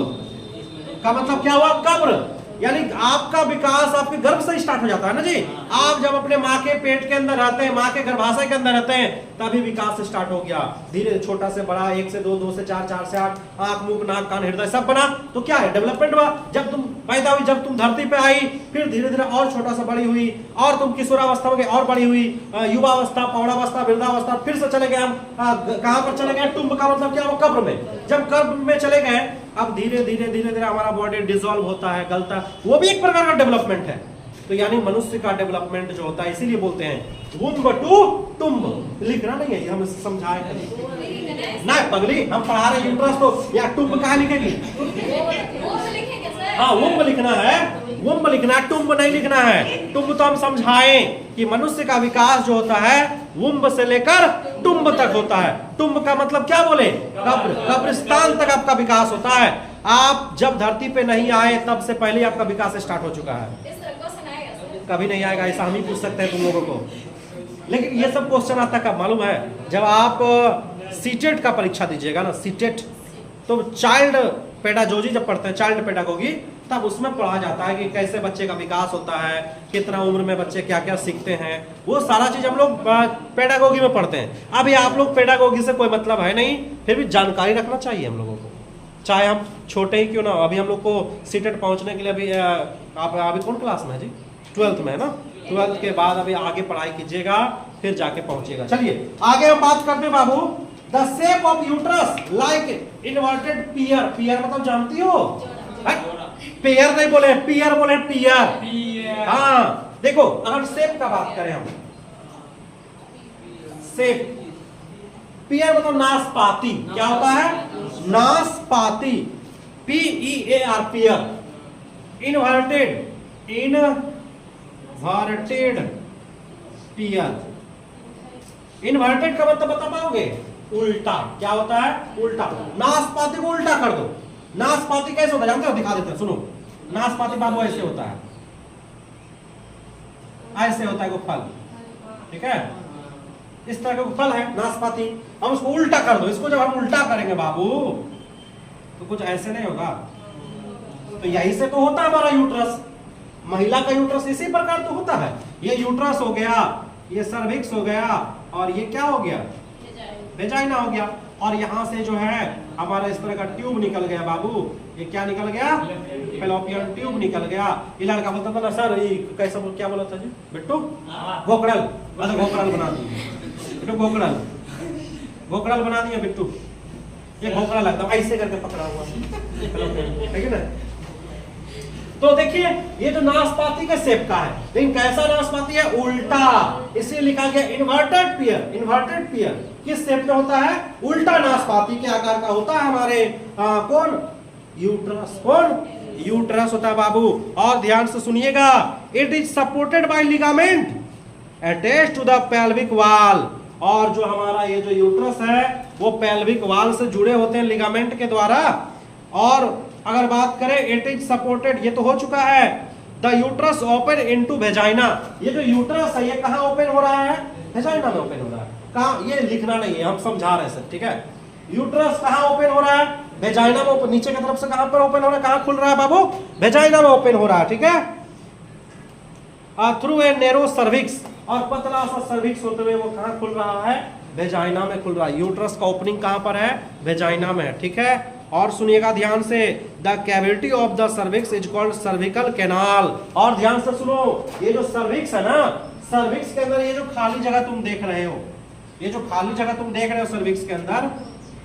[SPEAKER 1] का मतलब क्या हुआ? कब्र। यानी आपका विकास आपके गर्भ से स्टार्ट हो जाता है ना जी। आप जब अपने माँ के पेट के अंदर रहते हैं, माँ के गर्भाशय के अंदर रहते हैं, तभी विकास स्टार्ट हो गया। धीरे छोटा से बड़ा, 1 से 2, 2 से 4, 4 से 8, आंख, मुंह, नाक, कान, हृदय सब बना, तो क्या है? डेवलपमेंट हुआ। जब तुम पैदा हुई, जब तुम धरती पे आई, फिर धीरे धीरे और छोटा सा बड़ी हुई, और तुम किशोरावस्था में गए और बड़ी हुई, युवावस्था, पौड़ावस्था, वृद्धावस्था, फिर से चले गए हम कहां पर चले गए? टुम्ब का मतलब क्या? वो कब्र में। जब कब्र में चले गए, अब धीरे धीरे धीरे धीरे हमारा बॉडी डिसॉल्व होता है, गलता, वो भी एक प्रकार का डेवलपमेंट है। तो यानी मनुष्य का डेवलपमेंट जो होता है, इसीलिए बोलते हैं वुम्ब टू टुम्ब। लिखना नहीं है, हम समझाए ना पगली, हम पढ़ा रहे यूट्रस तो, या टुम्ब कहाँ लिखेगी? हाँ वुम्ब लिखना है, वुम्ब लिखना है, टुम्ब नहीं लिखना है। टुम्ब तो हम समझाएं कि मनुष्य का विकास जो होता है वुम्ब से लेकर टुम्ब तक होता है। टुम्ब का मतलब क्या बोले? कब्र, कब्रिस्तान तक आपका विकास होता है। आप जब धरती पे नहीं आए तब से पहले आपका विकास स्टार्ट हो चुका है। कभी नहीं आएगा ऐसा हम ही पूछ सकते हैं तुम लोगों को। लेकिन ये सब क्वेश्चन आता कब मालूम है? जब आप सीटेट का परीक्षा दीजिएगा ना, सीटेट, तो चाइल्ड पेडागोजी जब पढ़ते हैं, चाइल्ड पेडागोजी, तब उसमें पढ़ा जाता है कि कैसे बच्चे का विकास होता है, कितना उम्र में बच्चे क्या क्या सीखते हैं, वो सारा चीज हम लोग पेडागोजी में पढ़ते हैं। अभी आप लोग पेडागोजी से कोई मतलब है नहीं, फिर भी जानकारी रखना चाहिए हम लोगों को, चाहे हम छोटे ही क्यों ना। अभी हम लोग को सीटेट पहुंचने के लिए अभी आप अभी कौन क्लास में है जी? 12th में है ना। 12th के बाद अभी आगे पढ़ाई कीजिएगा, फिर जाके पहुंचिएगा। चलिए आगे हम बात करते हैं बाबू, the shape of uterus like inverted pear. Pear मतलब जानती हो? पेयर नहीं बोले, पियर बोले, पियर। हाँ देखो, अगर शेप का बात करें हम, शेप, पियर मतलब नाशपाती। क्या होता है? नाशपाती, PEAR, पियर। इन्वर्टेड, इनवर्टेड पियर। इन्वर्टेड का मतलब बता पाओगे? उल्टा। क्या होता है? उल्टा। नाशपाती को उल्टा कर दो। नाशपाती कैसे होता है जानते हो? दिखा देते हैं, सुनो। नाशपाती बाबू ऐसे होता है, ऐसे होता है वो फल, ठीक है? इस तरह का फल है नाशपाती। हम उसको उल्टा कर दो। इसको जब हम उल्टा करेंगे बाबू, तो कुछ ऐसे नहीं होगा। तो यही से तो होता है हमारा यूट्रस। महिला का यूट्रस इसी प्रकार तो होता है। ये यूट्रस हो गया, ये सर्विक्स हो गया, और ये क्या हो गया? वेजाइना हो गया। और यहां से जो है हमारा इस तरह का ट्यूब निकल गया बाबू। ये क्या निकल गया? फेलोपियन ट्यूब निकल गया। ये लड़का बोलता था ना सर, ये कैसा क्या बोला था जी बिट्टू? घोकड़ल। अच्छा घोकड़ल बना दिए बिट्टू, घोकड़ल, घोकड़ल बना दिया बिट्टू। ये घोकड़ा लगता है, ऐसे करके पकड़ा हुआ है ना। तो देखिए ये जो नाशपाती के शेप का है, लेकिन कैसा नाशपाती है? उल्टा। इसलिए लिखा गया इन्वर्टेड पियर। इन्वर्टेड पियर किस शेप में होता है? उल्टा नाशपाती के आकार का होता है हमारे कौन? यूट्रस। कौन? यूट्रस होता है बाबू। और ध्यान से सुनिएगा, it is supported by ligament attached to the pelvic wall. और जो हमारा ये जो यूट्रस है वो पेल्विक वॉल से जुड़े होते हैं लिगामेंट के द्वारा। और अगर बात करें इट इज सपोर्टेड, ये तो हो चुका है। The uterus open into vagina. ये जो यूट्रस है ये कहां ओपन हो रहा है? वेजाइना में ओपन हो रहा है। कहां? ये लिखना नहीं है, हम समझा रहे हैं सर, ठीक है? यूट्रस कहां ओपन हो रहा है? वेजाइना में ओपन। नीचे की तरफ से कहां पर ओपन हो रहा है? कहां खुल रहा है बाबू? वेजाइना में ओपन हो रहा है, ठीक है? Through a narrow cervix. और पतला सा सर्विक्स होते हुए वो कहां खुल रहा है? वेजाइना में खुल रहा है। यूट्रस का ओपनिंग कहां पर है? वेजाइना में, ठीक है? और सुनिएगा ध्यान से, the cavity of the cervix is called cervical canal. और ध्यान से सुनो, ये जो सर्विक्स है ना, सर्विक्स के अंदर ये जो खाली जगह तुम देख रहे हो, ये जो खाली जगह तुम देख रहे हो सर्विक्स के अंदर,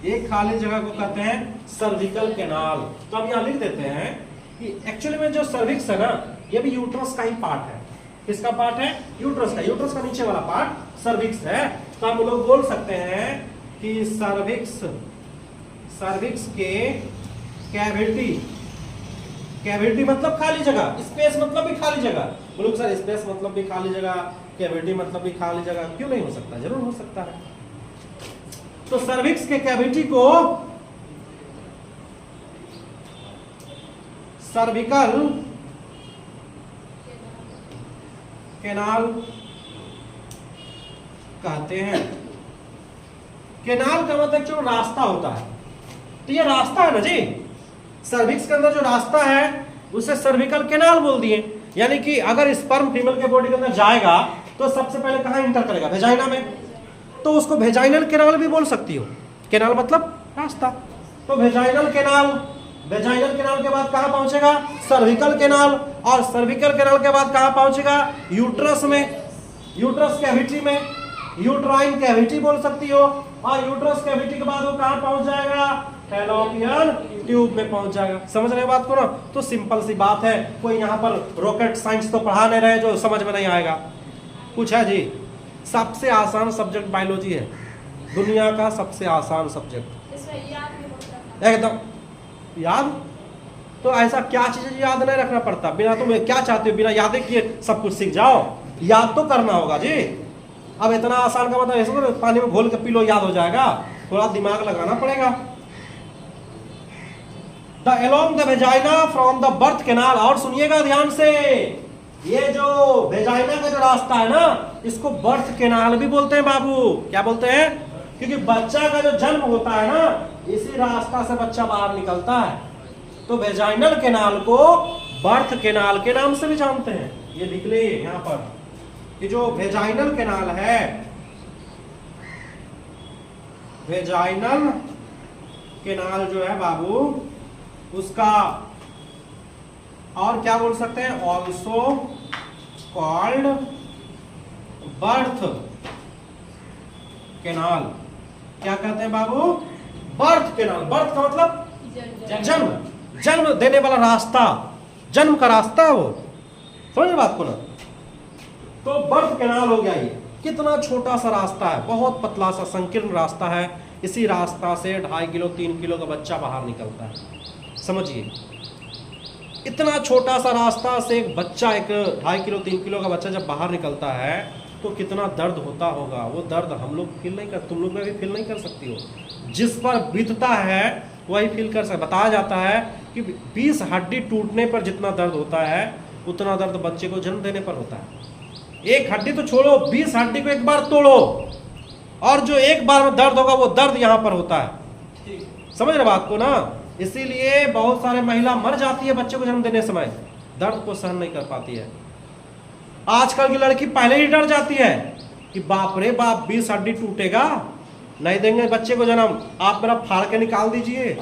[SPEAKER 1] ये खाली जगह को कहते हैं सर्विकल कैनाल। तो हम यहाँ लिख देते हैं कि एक्चुअली में जो सर्विक्स है ना, ये भी यूट्रस का ही पार्ट है। किसका पार्ट है? यूट्रस का। यूट्रस का नीचे वाला पार्ट सर्विक्स है। तो हम लोग बोल सकते हैं कि सर्विक्स के कैविटी, कैविटी मतलब खाली जगह, स्पेस मतलब भी खाली जगह। बोलो सर स्पेस मतलब भी खाली जगह, कैविटी मतलब भी खाली जगह, क्यों नहीं हो सकता? जरूर हो सकता है। तो सर्विक्स के कैविटी को सर्विकल कैनाल कहते हैं। कैनाल का मतलब जो रास्ता होता है, तो ये रास्ता है ना जी, सर्विक्स के अंदर जो रास्ता है उसे सर्विकल कैनाल बोल दिए। यानी कि अगर स्पर्म फीमेल के बॉडी के अंदर जाएगा तो सबसे पहले कहां इंटर करेगा? वेजाइना में। तो उसको वेजाइनल कैनाल भी बोल सकती हो। कैनाल मतलब रास्ता। तो वेजाइनल कैनाल, वेजाइनल कैनाल के बाद कहां पहुंचेगा? Cervical canal. और सर्विकल कैनाल के बाद कहां पहुंचेगा? यूट्रस में, यूट्रस कैविटी में, यूट्राइन कैविटी बोल सकती हो। और यूट्रस कैविटी के बाद वो कहां पहुंच जाएगा? फैलोपियन ट्यूब में पहुंच जाएगा। समझ रहे बात को ना? तो सिंपल सी बात है, कोई यहाँ पर रॉकेट साइंस तो पढ़ा नहीं रहे जो समझ में नहीं आएगा। कुछ है जी, सबसे आसान सब्जेक्ट बायोलॉजी है, दुनिया का सबसे आसान सब्जेक्ट एकदम। याद तो ऐसा क्या चीज याद नहीं रखना पड़ता, बिना तुम क्या चाहते हो बिना याद किए सब कुछ सीख जाओ? याद तो करना होगा जी। अब इतना आसान का मतलब ऐसे पानी में घोल के पी लो याद हो जाएगा, थोड़ा दिमाग लगाना पड़ेगा। The along the vagina from the birth canal. और सुनिएगा ध्यान से, ये जो वेजाइना का जो रास्ता है ना, इसको बर्थ कैनाल भी बोलते हैं बाबू। क्या बोलते हैं? क्योंकि बच्चा का जो जन्म होता है ना, इसी रास्ता से बच्चा बाहर निकलता है। तो वेजाइनल कैनाल को बर्थ कैनाल के नाम से भी जानते हैं। ये लिख ले यहां पर कि जो वेजाइनल कैनाल है, वेजाइनल कैनाल जो है बाबू, उसका और क्या बोल सकते हैं? Also called birth canal. क्या कहते हैं बाबू? Birth canal. बर्थ का मतलब जन्म, जन्म देने वाला रास्ता, जन्म का रास्ता है वो। समझ बात को ना? तो बर्थ कैनाल हो गया। ये कितना छोटा सा रास्ता है, बहुत पतला सा संकीर्ण रास्ता है। इसी रास्ता से 2.5 किलो 3 किलो का बच्चा बाहर निकलता है। समझिए, इतना छोटा सा रास्ता से एक बच्चा, एक 2.5 किलो 3 किलो का बच्चा जब बाहर निकलता है तो कितना दर्द होता होगा। वो दर्द हम लोग फील नहीं कर, तुम लोग भी फील नहीं कर सकती हो। जिस पर बीतता है वही फील कर सकता। बताया जाता है कि 20 हड्डी टूटने पर जितना दर्द होता है उतना दर्द बच्चे को जन्म देने पर होता है। एक हड्डी तो छोड़ो, 20 हड्डी को एक बार तोड़ो और जो एक बार में दर्द होगा वो दर्द यहाँ पर होता है। समझ रहे बात को ना? इसीलिए बहुत सारे महिला मर जाती है बच्चे को जन्म देने समय, दर्द को सहन नहीं कर पाती है। आजकल की लड़की पहले ही डर जाती है कि बाप रे बाप 20 हड्डी टूटेगा, नहीं देंगे बच्चे को जन्म, आप मेरा फाड़ के निकाल दीजिए।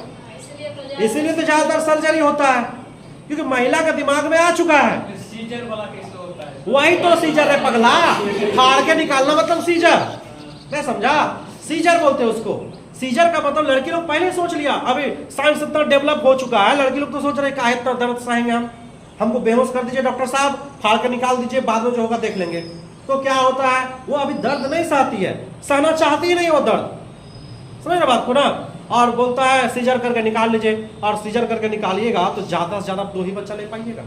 [SPEAKER 1] इसीलिए तो ज्यादातर सर्जरी होता है, क्योंकि महिला का दिमाग में आ चुका है।
[SPEAKER 2] सीजर वाला कैसे होता है?
[SPEAKER 1] वही तो सीजर है पगला, फाड़ के निकालना मतलब सीजर। मैं समझा, सीजर बोलते हैं उसको। सीजर का मतलब लड़की लोग पहले सोच लिया, अभी साइंस इतना डेवलप हो चुका है, लड़की लोग तो सोच रहे काहे इतना दर्द सहेंगे हम, हमको बेहोश कर दीजिए डॉक्टर साहब, फाड़ के निकाल दीजिए, बाद में जो होगा देख लेंगे। तो क्या होता है, वो अभी दर्द नहीं सहती है, सहना चाहती ही नहीं वो दर्द। समझ रहे बात को ना? और बोलता है सीजर करके निकाल लीजिए, और सीजर करके निकालिएगा तो ज्यादा से ज्यादा 2 ही बच्चा ले पाइएगा।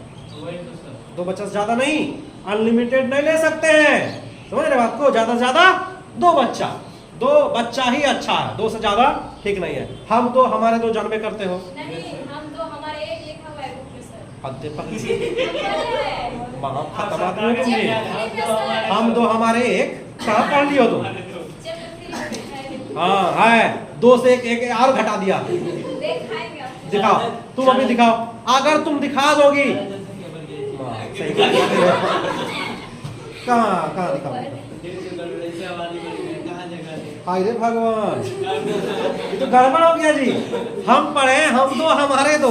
[SPEAKER 1] 2 बच्चा से ज्यादा नहीं, अनलिमिटेड नहीं ले सकते हैं। समझ रहे बात को? ज्यादा से ज्यादा 2 बच्चा, 2 बच्चा ही अच्छा है, 2 से ज्यादा ठीक नहीं है। हम तो हमारे 2 जन्मे करते हो
[SPEAKER 3] नहीं, हम तो हमारे एक लिखा हुआ है बुक में सर।
[SPEAKER 1] वहाँ खत्म आदमी हो तुम ये। हम 2 हमारे एक, कहाँ पढ़ लियो तुम? हाँ है, 2 से एक और घटा दिया। दिखाओ, तुम अभी दिखाओ, अगर तुम दिखा दोगी। सही कहाँ दिखाओ? हाय रे भगवान, ये तो गड़बड़ हो गया जी। हम पढ़े हम दो हमारे दो,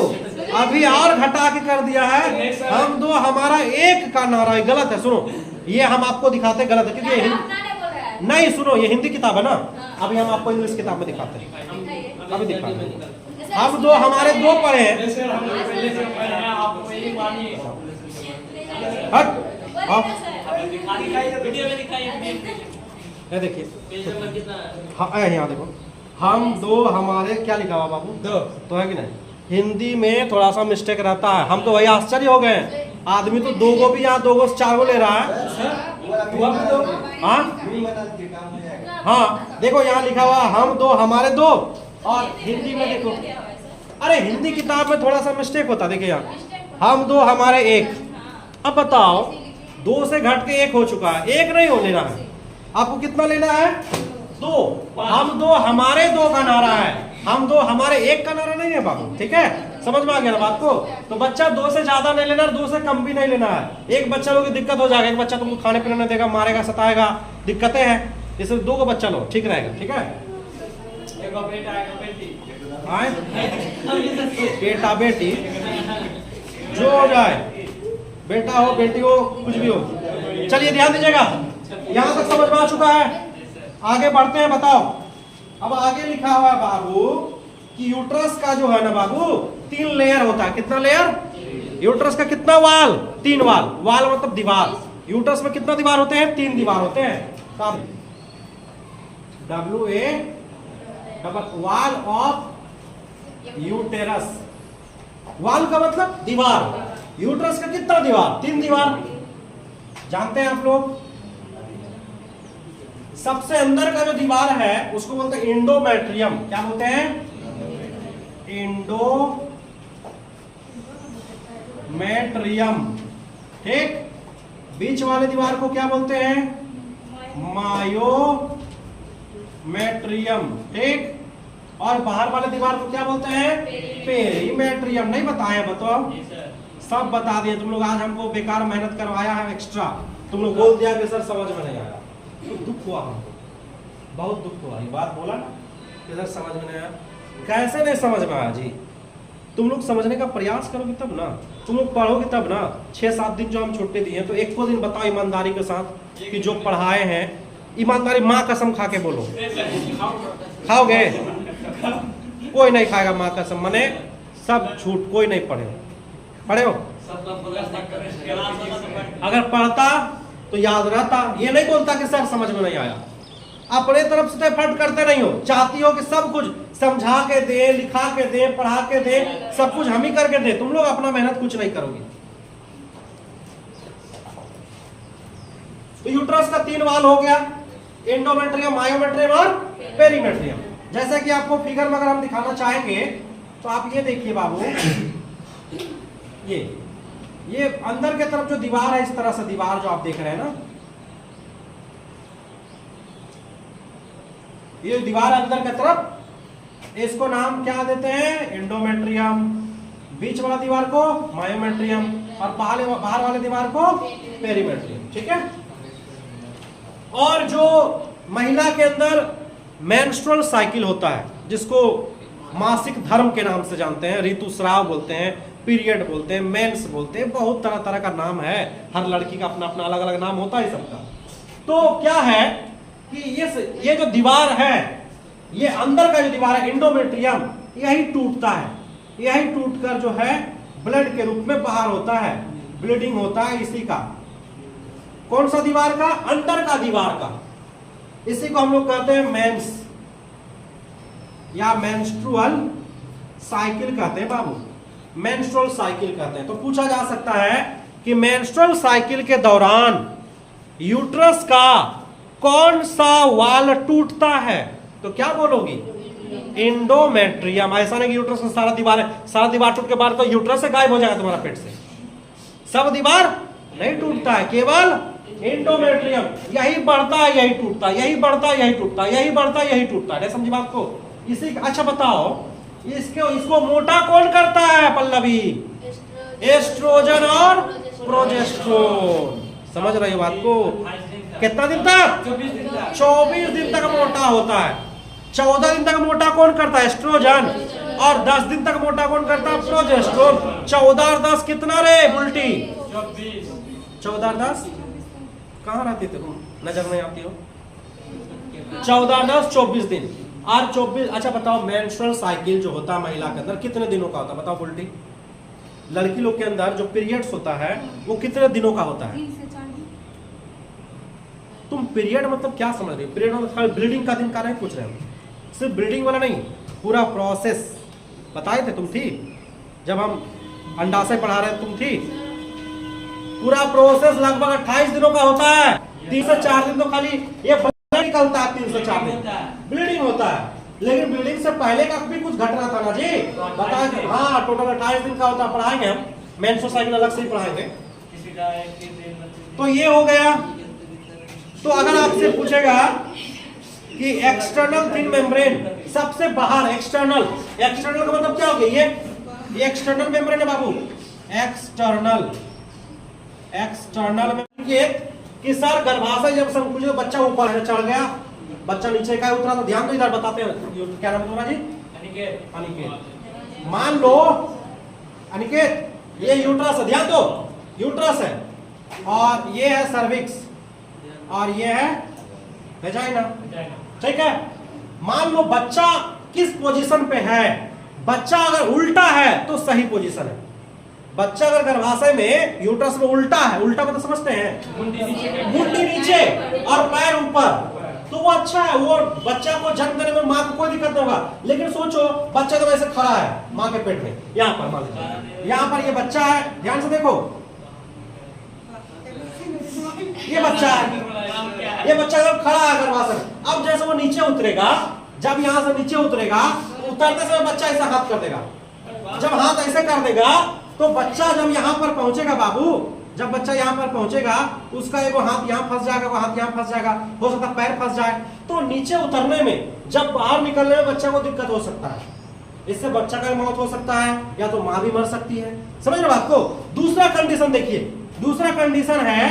[SPEAKER 1] अभी और घटा के कर दिया है हम दो हमारा एक का नारा है। गलत है, सुनो ये हम आपको दिखाते गलत है क्योंकि नहीं सुनो ये हिंदी किताब है ना, अभी हम आपको इंग्लिश किताब में दिखाते हैं, अभी दिखाते हैं। हम दो हमारे दो पढ़े हैं, हट देखिए हाँ यहाँ देखो, हम दो हमारे क्या लिखा हुआ बाबू, दो तो है कि नहीं। हिंदी में थोड़ा सा मिस्टेक रहता है, हम तो वही आश्चर्य हो गए, आदमी तो दो गो भी यहाँ दो गो चार गो ले रहा है। हाँ देखो यहाँ लिखा हुआ हम दो हमारे दो, और हिंदी में देखो, अरे हिंदी किताब में थोड़ा सा मिस्टेक होता है, देखिए यहाँ हम दो हमारे एक। अब बताओ दो से घट के एक हो चुका है, एक नहीं हो लेना है आपको, कितना लेना है दो। हम दो हमारे दो का नारा है, हम दो हमारे एक का नारा नहीं है बाबू, ठीक है समझ में आ गया ना बात को। तो बच्चा दो से ज्यादा नहीं लेना, दो से कम भी नहीं लेना है। एक बच्चा लोग की दिक्कत हो जाएगा, एक बच्चा तुमको खाने पीने नहीं देगा, मारेगा सताएगा, दिक्कतें हैं, इसलिए दो को बच्चा लो ठीक रहेगा, ठीक है। बेटा बेटी जो हो जाए, बेटा हो बेटी हो कुछ भी हो। चलिए ध्यान दीजिएगा, यहाँ तक समझ में आ चुका है, आगे बढ़ते हैं। बताओ अब आगे लिखा हुआ है बाबू कि यूट्रस का जो है ना बाबू 3 लेयर होता है। कितना लेयर? यूट्रस का कितना वाल? 3 वाल। वाल मतलब दीवार। यूट्रस में कितना दीवार होते हैं? 3 दीवार होते हैं। WA wall of uterus. वाल का मतलब दीवार। यूट्रस का कितना दीवार? 3 दीवार। जानते हैं आप लोग? सबसे अंदर का जो दीवार है उसको बोलते हैं इंडोमेट्रियम। क्या बोलते हैं? इंडोमेट्रियम। ठीक। बीच वाले दीवार को क्या बोलते हैं? मायोमेट्रियम। ठीक। और बाहर वाले दीवार को क्या बोलते हैं? पेरीमेट्रियम। नहीं बताया? बताओ। सब बता दिए तुम लोग। आज हमको बेकार मेहनत करवाया है एक्स्ट्रा। तुम लोग बोल दिया कि सर समझ में नहीं आया। तो दुख हुआ हमको, बहुत दुख हुआ। ये बात बोला ना कि सर समझ में नहीं आया। कैसे नहीं समझ में आया जी? तुम लोग समझने का प्रयास करोगे तब ना, तुम लोग पढ़ोगे तब ना। 6-7 दिन जो हम छुट्टी दिए तो एक को दिन बताओ ईमानदारी के साथ कि जो पढ़ाए हैं, ईमानदारी माँ कसम खा के बोलो। खाओगे? कोई नहीं खाएगा माँ कसम। मने सब झूठ, कोई नहीं पढ़े हो। अगर पढ़ता तो याद रहता। ये नहीं बोलता कि सर समझ में नहीं आया। अपने तरफ से एफर्ट करते नहीं हो, चाहती हो कि सब कुछ समझा के दे, लिखा के दे, पढ़ा के दे, सब कुछ हम ही करके दे। तुम लोग अपना मेहनत कुछ नहीं करोगे। तो यूट्रस का 3 वाल हो गया, एंडोमेट्रियम, मायोमेट्रियम और पेरीमेट्रियम। जैसा कि आपको फिगर में अगर हम दिखाना चाहेंगे तो आप ये देखिए बाबू, ये अंदर के तरफ जो दीवार है, इस तरह से दीवार जो आप देख रहे हैं ना, ये दीवार अंदर की तरफ, इसको नाम क्या देते हैं? एंडोमेट्रियम। बीच वाला दीवार को मायोमेट्रियम और बाहर वाले दीवार को पेरीमेट्रियम। ठीक है। और जो महिला के अंदर मेंस्ट्रुअल साइकिल होता है, जिसको मासिक धर्म के नाम से जानते हैं, ऋतुस्राव बोलते हैं, पीरियड बोलते हैं, मेंस बोलते हैं, बहुत तरह तरह का नाम है। हर लड़की का अपना अपना अलग अलग नाम होता है सबका। तो क्या है कि ये जो दीवार है, ये अंदर का जो दीवार है इंडोमेट्रियम, यही टूटता है। यही टूटकर जो है ब्लड के रूप में बाहर होता है, ब्लीडिंग होता है इसी का। कौन सा दीवार का? अंदर का दीवार का। इसी को हम लोग कहते हैं मेंस या मेंस्ट्रुअल साइकिल कहते हैं बाबू। मेंस्ट्रुअल साइकिल कहते हैं। तो पूछा जा सकता है कि मेंस्ट्रुअल साइकिल के दौरान यूट्रस का कौन सा वाल टूटता है? तो क्या बोलोगी? इंडोमेट्रियम। ऐसा नहीं कि यूट्रस का सारा दीवार है, सारा दीवार टूट के बाद तो यूट्रस से गायब हो जाएगा तुम्हारा पेट से। सब दीवार नहीं टूटता है, केवल इंडोमेट्रियम। यही बढ़ता है, यही टूटता है, यही बढ़ता है, यही टूटता है, यही बढ़ता है, यही टूटता है। समझी बात को? इसी अच्छा बताओ, इसको मोटा कौन करता है पल्लवी? एस्ट्रोजन और प्रोजेस्टेरोन। समझ रही हो बात को? कितना दिन तक?
[SPEAKER 2] 24 दिन तक।
[SPEAKER 1] 24 दिन तक मोटा होता है। 14 दिन तक मोटा कौन करता है? एस्ट्रोजन। और 10 दिन तक मोटा कौन करता है? प्रोजेस्टेरोन। 14 और 10 कितना रे बुल्टी?
[SPEAKER 2] 24।
[SPEAKER 1] 14 और 10 कहाँ रहती थे तुम? नजर नहीं आती हो। 14 और 10 24 दिन। और 24, अच्छा बताओ मेंस्ट्रुअल साइकिल जो होता है महिला के अंदर कितने दिनों का होता है? बताओ बुल्टी। लड़की लोग के अंदर जो पीरियड्स होता है वो कितने दिनों का होता है?
[SPEAKER 3] 3 से 4 दिन।
[SPEAKER 1] तुम पीरियड मतलब क्या समझ रहे हो? पीरियड मतलब खाली ब्लीडिंग का दिन का नहीं पूछ रहे हम, सिर्फ ब्लीडिंग वाला नहीं, पूरा प्रोसेस बताए थे। तुम थी जब हम अंडाशय पढ़ा रहे तुम थी। पूरा प्रोसेस लगभग 28 दिनों का होता है। 3 से 4 दिन तो खाली ये ब्लड निकलता है। 3 से 4 दिन ब्लीडिंग होता है। लेकिन ब्लीडिंग से पहले का भी कुछ घटना था ना जी, बताए थे। हाँ, टोटल 28 दिन का होता है। पढ़ाएंगे हम, मेंस्ट्रुअल साइकिल अलग से ही पढ़ाएंगे।
[SPEAKER 2] किसी का 1 दिन।
[SPEAKER 1] तो ये हो गया। तो अगर आपसे पूछेगा कि एक्सटर्नल थिन मेम्ब्रेन सबसे बाहर, एक्सटर्नल का मतलब क्या हो गया? ये एक्सटर्नल मेम्ब्रेन है बाबू। एक्सटर्नल मेम्ब्रेन कि सर गर्भाशय जब संकुचित, बच्चा ऊपर चढ़ गया, बच्चा नीचे का उतरा, तो ध्यान दो इधर बताते हैं। क्या नाम है तुम्हारा जी? अनिकेत। मान लो अनिकेत, ये यूट्रस है, ध्यान दो, यूट्रस है, और ये है सर्विक्स, और ये है वेजाइना, ठीक है। मान लो बच्चा किस पोजीशन पे है? बच्चा अगर उल्टा है तो सही पोजीशन है। बच्चा अगर गर्भाशय में यूट्रस में उल्टा है, उल्टा मतलब समझते हैं, मुंडी नीचे और पैर ऊपर, तो वो अच्छा है। वो बच्चा को जन्म देने में माँ को कोई दिक्कत नहीं होगा। लेकिन सोचो बच्चा तो वैसे खड़ा है माँ के पेट में, यहाँ पर मान लीजिए, यहाँ पर ये बच्चा है, ध्यान से देखो, ये बच्चा है, ये बच्चा जब खड़ा है गर्भाशय, अब जैसे वो नीचे उतरेगा, जब यहाँ से नीचे उतरेगा, उतरते समय बच्चा ऐसा हाथ कर देगा। जब हाथ ऐसे कर देगा तो बच्चा जब यहाँ पर पहुंचेगा बाबू, जब बच्चा यहाँ पर पहुंचेगा, उसका एगो हाथ यहाँ फंस जाएगा, वो हाथ यहाँ फंस जाएगा, हो सकता है पैर फंस जाए। तो नीचे उतरने में, जब बाहर निकलने में बच्चा को दिक्कत हो सकता है। इससे बच्चा का मौत हो सकता है, या तो माँ भी मर सकती है। समझ रहे बात को? दूसरा कंडीशन देखिए, दूसरा कंडीशन है,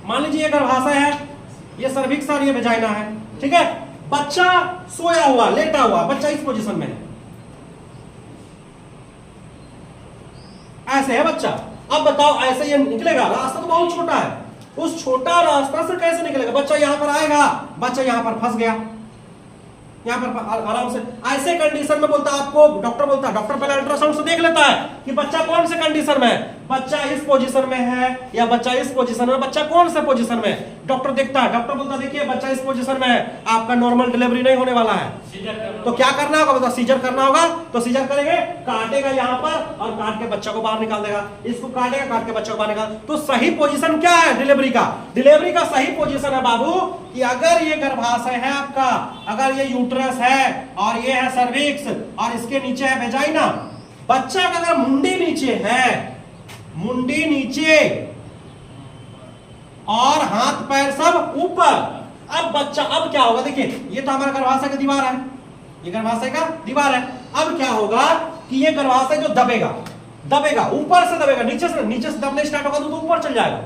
[SPEAKER 1] मान लीजिए ये गर्भाशय है, ये सर्विक्स और ये वेजाइना है, ठीक है। बच्चा सोया हुआ, लेटा हुआ, बच्चा इस पोजीशन में है, ऐसे है बच्चा। अब बताओ ऐसे ये निकलेगा? रास्ता तो बहुत छोटा है, उस छोटा रास्ता से कैसे निकलेगा? बच्चा यहां पर आएगा, बच्चा यहां पर फंस गया, यहाँ पर आराम से। ऐसे कंडीशन में बोलता है आपको, डॉक्टर बोलता है, डॉक्टर पहले अल्ट्रासाउंड से देख लेता है कि बच्चा कौन से कंडीशन में है, बच्चा इस पोजीशन में है या बच्चा इस पोजीशन में, बच्चा कौन से पोजीशन में है, डॉक्टर देखता है। डॉक्टर बोलता है देखिए बच्चा इस पोजीशन में है, आपका नॉर्मल डिलीवरी नहीं होने वाला है, तो क्या करना होगा? बता, सीजर करना होगा। तो सीजर करेंगे, काटेगा यहाँ पर और काट के बच्चा को बाहर निकाल देगा, इसको काटेगा, काट के बच्चा को बाहर निकाल। तो सही पोजीशन क्या है डिलीवरी का? डिलीवरी का सही पोजीशन है बाबू कि अगर ये गर्भाशय है आपका, अगर ये यूट्रस है और ये है सर्विक्स और इसके नीचे है वेजाइना, बच्चा का अगर मुंडी नीचे है, मुंडी नीचे और हाथ पैर सब ऊपर, अब बच्चा, अब क्या होगा? देखिए ये तो हमारा गर्भाशय का दीवार है, ये गर्भाशय का दीवार है। अब क्या होगा कि ये गर्भाशय जो दबेगा, दबेगा ऊपर से, दबेगा नीचे से दबने स्टार्ट होगा तो ऊपर चल जाएगा।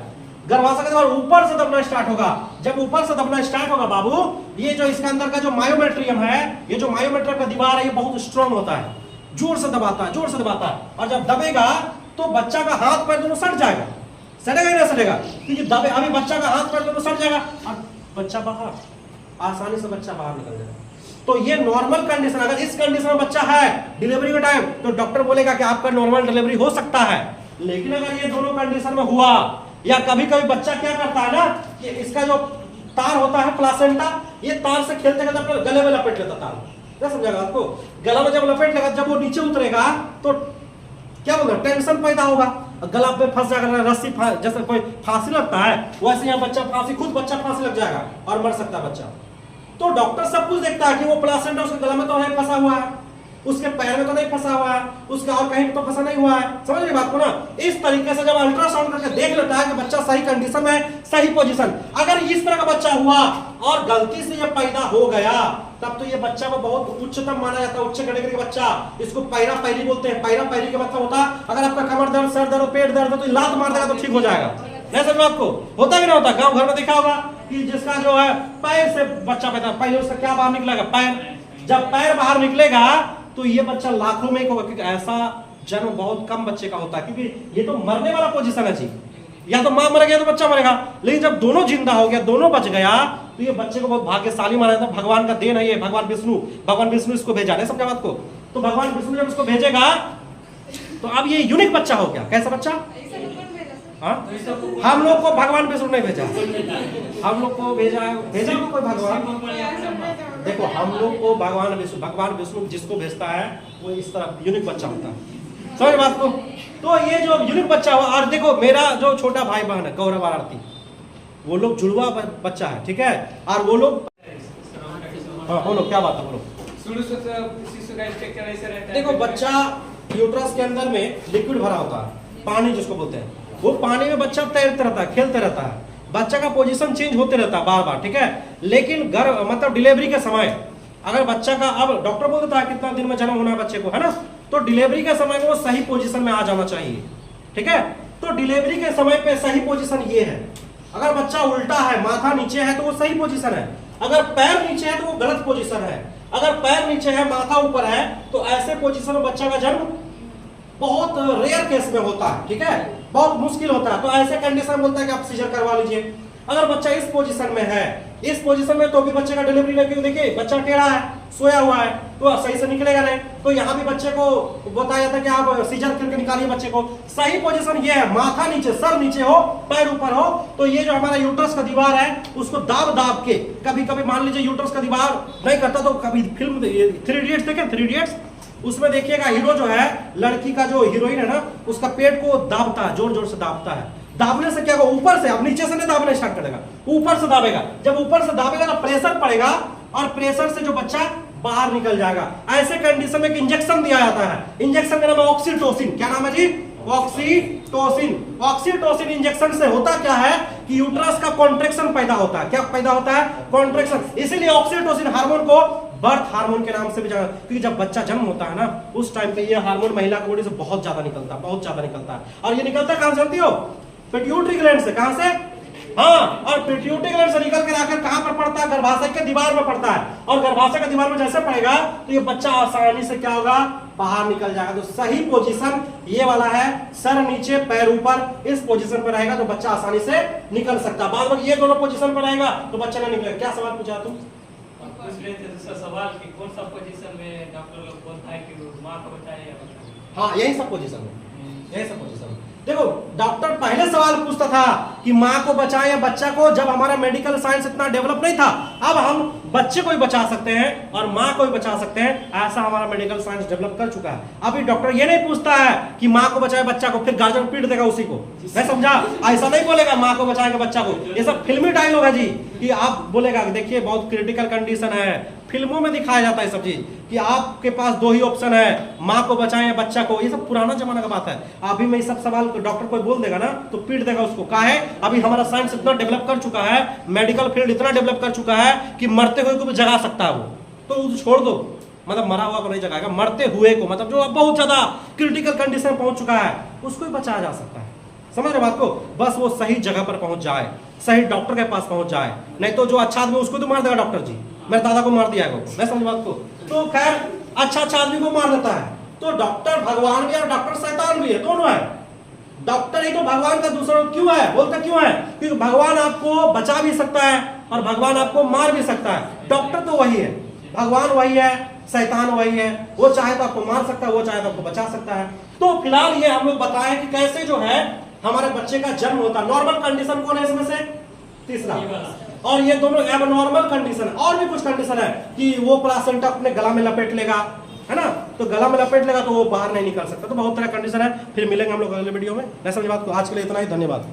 [SPEAKER 1] गर्भाशय का दीवार ऊपर से दबना स्टार्ट होगा। जब ऊपर से दबना स्टार्ट होगा बाबू, ये जो इसके अंदर का जो मायोमेट्रियम है, ये जो मायोमेट्रियम का दीवार है, ये बहुत स्ट्रांग होता है, जोर से दबाता है, जोर से दबाता है। और जब दबेगा तो बच्चा का हाथ पैर दोनों सट जाएगा, सटेगा ना सटेगा? क्योंकि दबे, अभी बच्चा का हाथ पैर दोनों सट जाएगा और बच्चा बाहर, आसानी से बच्चा बाहर निकल जाएगा। तो ये नॉर्मल कंडीशन, अगर इस कंडीशन में बच्चा है डिलीवरी के टाइम, तो डॉक्टर बोलेगा कि आपका नॉर्मल डिलीवरी हो सकता है। लेकिन अगर ये दोनों कंडीशन में हुआ, या कभी कभी बच्चा क्या करता है ना कि इसका जो तार होता है प्लासेंटा, ये तार से खेलते खेलते गले में लपेट लेता तार, क्या समझेगा आपको? गला में जब लपेट लेगा, जब वो नीचे उतरेगा तो क्या बोलते हैं, टेंशन पैदा होगा, गला पे फंस जाएगा, रस्सी जैसे कोई फांसी लगता है वैसे यहाँ बच्चा फांसी, खुद बच्चा फांसी लग जाएगा और मर सकता है बच्चा। तो डॉक्टर सब कुछ देखता है कि वो प्लासेंटा उसके गला में तो है फंसा हुआ है, उसके पैर में तो नहीं फंसा हुआ है, उसका और कहीं तो फंसा नहीं हुआ है। समझ रहे बात को ना? इस तरीके से जब अल्ट्रासाउंड करके देख लेता है कि बच्चा सही कंडीशन में, सही पोजीशन, अगर इस तरह का बच्चा हुआ और गलती से ये पैदा हो गया, तब तो ये बच्चा को बहुत उच्चतम माना जाता है, उच्च कैटेगरी का बच्चा। इसको पैरा पैरी बोलते हैं। पैरा पैरी का मतलब होता है अगर आपका कमर दर्द, सर दर्द, पेट दर्द है तो लात मार देगा तो ठीक हो जाएगा। नहीं समझ आपको? होता कि नहीं होता? गांव घर में देखा होगा कि जिसका जो है पैर से बच्चा पैदा, पहले उसका क्या बाहर निकलेगा? पैर। जब पैर बाहर निकलेगा तो ये बच्चा लाखों में एक होगा, क्योंकि ऐसा जन्म बहुत कम बच्चे का होता है, क्योंकि ये तो मरने वाला पोजीशन है जी, या तो मां मर गया तो बच्चा मरेगा। लेकिन जब दोनों जिंदा हो गया, दोनों बच गया, तो ये बच्चे को बहुत भाग्यशाली माना जाता है। भगवान का देन है ये, भगवान विष्णु इसको भेजा, नहीं समझा बात को? तो भगवान विष्णु जब इसको भेजेगा तो अब ये यूनिक बच्चा हो गया। कैसा बच्चा? हाँ? हम लोग को भगवान विष्णु नहीं भेजा, हम लोग को भेजा को कोई भगवान। देखो हम लोग को भगवान विष्णु जिसको भेजता है वो इस तरह यूनिक बच्चा होता है, समझ बात को? तो ये जो यूनिक बच्चा हुआ, और देखो मेरा जो छोटा भाई बहन है गौरव आरती, वो लोग जुड़वा बच्चा है, ठीक है? और वो लोग, हाँ बोलो क्या बात है, बोलो।
[SPEAKER 2] शुरू से शिशु का स्ट्रक्चर ऐसे रहता है।
[SPEAKER 1] देखो बच्चा यूट्रस के अंदर में लिक्विड भरा होता है, पानी जिसको बोलते हैं, वो पानी में बच्चा तैरता रहता है, खेलते रहता है, बच्चा का पोजीशन चेंज होते रहता है बार बार, ठीक है? लेकिन मतलब डिलीवरी के समय अगर बच्चा का, अब डॉक्टर बोल देता है कितना दिन में जन्म होना है बच्चे को, है ना? तो डिलीवरी के समय में वो सही पोजीशन में आ जाना चाहिए, ठीक है? तो डिलीवरी के समय पे सही पोजीशन ये है। अगर बच्चा उल्टा है, माथा नीचे है, तो वो सही पोजीशन है। अगर पैर नीचे है तो वो गलत पोजीशन है। अगर पैर नीचे है, माथा ऊपर है, तो ऐसे पोजीशन में बच्चा का जन्म बहुत रेयर केस में होता है, ठीक है? बहुत मुश्किल होता है। तो ऐसे कंडीशन में बोलता है कि आप सीजर करवा लीजिए। अगर बच्चा इस पोजीशन में है, इस पोजीशन में, तो भी बच्चे का डिलीवरी नहीं, क्योंकि देखिए बच्चा टेढ़ा है, सोया हुआ है, तो सही से निकलेगा नहीं। तो यहाँ भी बच्चे को बताया जाता है कि आप सीजर करके निकालिए बच्चे को। सही पोजीशन ये है, माथा नीचे, सर नीचे हो, पैर ऊपर हो। तो ये जो हमारा यूट्रस का दीवार है उसको दाब दाब के, कभी कभी मान लीजिए यूट्रस का दीवार नहीं करता, तो कभी फिल्म 3 इडियट्स देखें, 3 इडियट्स, उसमें देखिएगा हीरो जो है, लड़की का जो हीरोइन है ना, उसका पेट को दाबता है, जोर जोर से दाबता है। दाबने से क्या होगा? ऊपर से, अब नीचे से नहीं दाबना स्टार्ट करेगा, ऊपर से दाबेगा। जब ऊपर से दाबेगा तो प्रेशर पड़ेगा, और प्रेशर से जो बच्चा बाहर निकल जाएगा। ऐसे कंडीशन में एक इंजेक्शन दिया जाता है। इंजेक्शन का नाम है ऑक्सीटोसिन। क्या नाम है जी? ऑक्सीटोसिन। ऑक्सीटोसिन इंजेक्शन से होता क्या है कि यूट्रस का कॉन्ट्रैक्शन पैदा होता है। क्या पैदा होता है? कॉन्ट्रैक्शन। इसीलिए ऑक्सीटोसिन हार्मोन को बर्थ हार्मोन के नाम से भी जाना, क्योंकि जब बच्चा जन्म होता है ना, उस टाइम पे ये हार्मोन महिला की बॉडी से बहुत ज्यादा निकलता है, बहुत ज्यादा निकलता है। और ये निकलता कहां से जानती हो? पिट्यूटरी ग्लैंड से। कहां से? हाँ, और पिट्यूटरी ग्लैंड से निकल कर आकर कहां पर पड़ता है? गर्भाशय के दीवार में पड़ता है। और गर्भाशय के दीवार में जैसे पड़ेगा तो ये बच्चा आसानी से क्या होगा? बाहर निकल जाएगा। तो सही पोजीशन ये वाला है, सर नीचे पैर ऊपर, इस पोजीशन पर रहेगा तो बच्चा आसानी से निकल सकता है। बाद में ये दोनों पोजीशन पर रहेगा तो बच्चा नहीं निकलेगा। क्या सवाल पूछा तुम?
[SPEAKER 2] पूछ रहे थे दूसरा सवाल कि कौन सा पोजीशन में डॉक्टर लोग बोलता है कि माँ को बचाए या बचाए?
[SPEAKER 1] हाँ, यही सब पोजीशन है, यही सब पोजीशन। देखो डॉक्टर पहले सवाल पूछता था कि माँ को बचाएं या बच्चा को, जब हमारा मेडिकल साइंस इतना डेवलप नहीं था। अब हम बच्चे को भी बचा सकते हैं और माँ को भी बचा सकते हैं, ऐसा हमारा मेडिकल साइंस डेवलप कर चुका है। अभी डॉक्टर ये नहीं पूछता है कि माँ को बचाए बच्चा को, फिर गार्जियन पीट देगा उसी को, नहीं समझा? ऐसा नहीं बोलेगा माँ को बचाएंगे बच्चा को। ये सब फिल्मी डायलॉग है जी, कि आप बोलेगा कि देखिए बहुत क्रिटिकल कंडीशन है, फिल्मों में दिखाया जाता है सब चीज कि आपके पास 2 ही ऑप्शन है, माँ को बचाएं या बच्चा को। ये सब पुराना जमाना का बात है। अभी में सब सवाल डॉक्टर कोई बोल देगा ना तो पीट देगा उसको। का है अभी हमारा साइंस इतना डेवलप कर चुका है, मेडिकल फील्ड इतना डेवलप कर चुका है कि मरते हुए को भी जगा सकता है वो। तो छोड़ दो, मतलब मरा हुआ को नहीं जगाएगा, मरते हुए को, मतलब जो बहुत ज्यादा क्रिटिकल कंडीशन पहुंच चुका है उसको ही बचाया जा सकता है। समझ रहे बात को? बस वो सही जगह पर पहुंच जाए, सही डॉक्टर के पास पहुंच जाए। नहीं तो जो अच्छा आदमी उसको तो मार देगा डॉक्टर जी, मेरे दादा को मार दिया है वो, नहीं समझ बात को? तो खैर अच्छा आदमी को मार देता है। तो डॉक्टर भगवान भी है और डॉक्टर शैतान भी है, दोनों है। डॉक्टर ही तो भगवान का दूसरा क्यों है? बोलते क्यों है? क्योंकि भगवान आपको बचा भी सकता है और भगवान आपको मार भी सकता है। डॉक्टर तो वही है, भगवान वही है, शैतान वही है। वो चाहे तो आपको मार सकता है, वो चाहे तो आपको बचा सकता है। तो फिलहाल ये हम लोग बताएं कि कैसे जो है हमारे बच्चे का जन्म होता है। नॉर्मल कंडीशन कौन है इसमें से? तीसरा। और ये दोनों एबनॉर्मल कंडीशन है। और भी कुछ कंडीशन है कि वो प्लासेंटा अपने गला में लपेट लेगा, है ना? तो गला में लपेट लेगा तो वो बाहर नहीं निकल सकता। तो बहुत तरह कंडीशन है। फिर मिलेंगे हम लोग अगले वीडियो में। नहीं समझ बात को? आज के लिए इतना ही, धन्यवाद।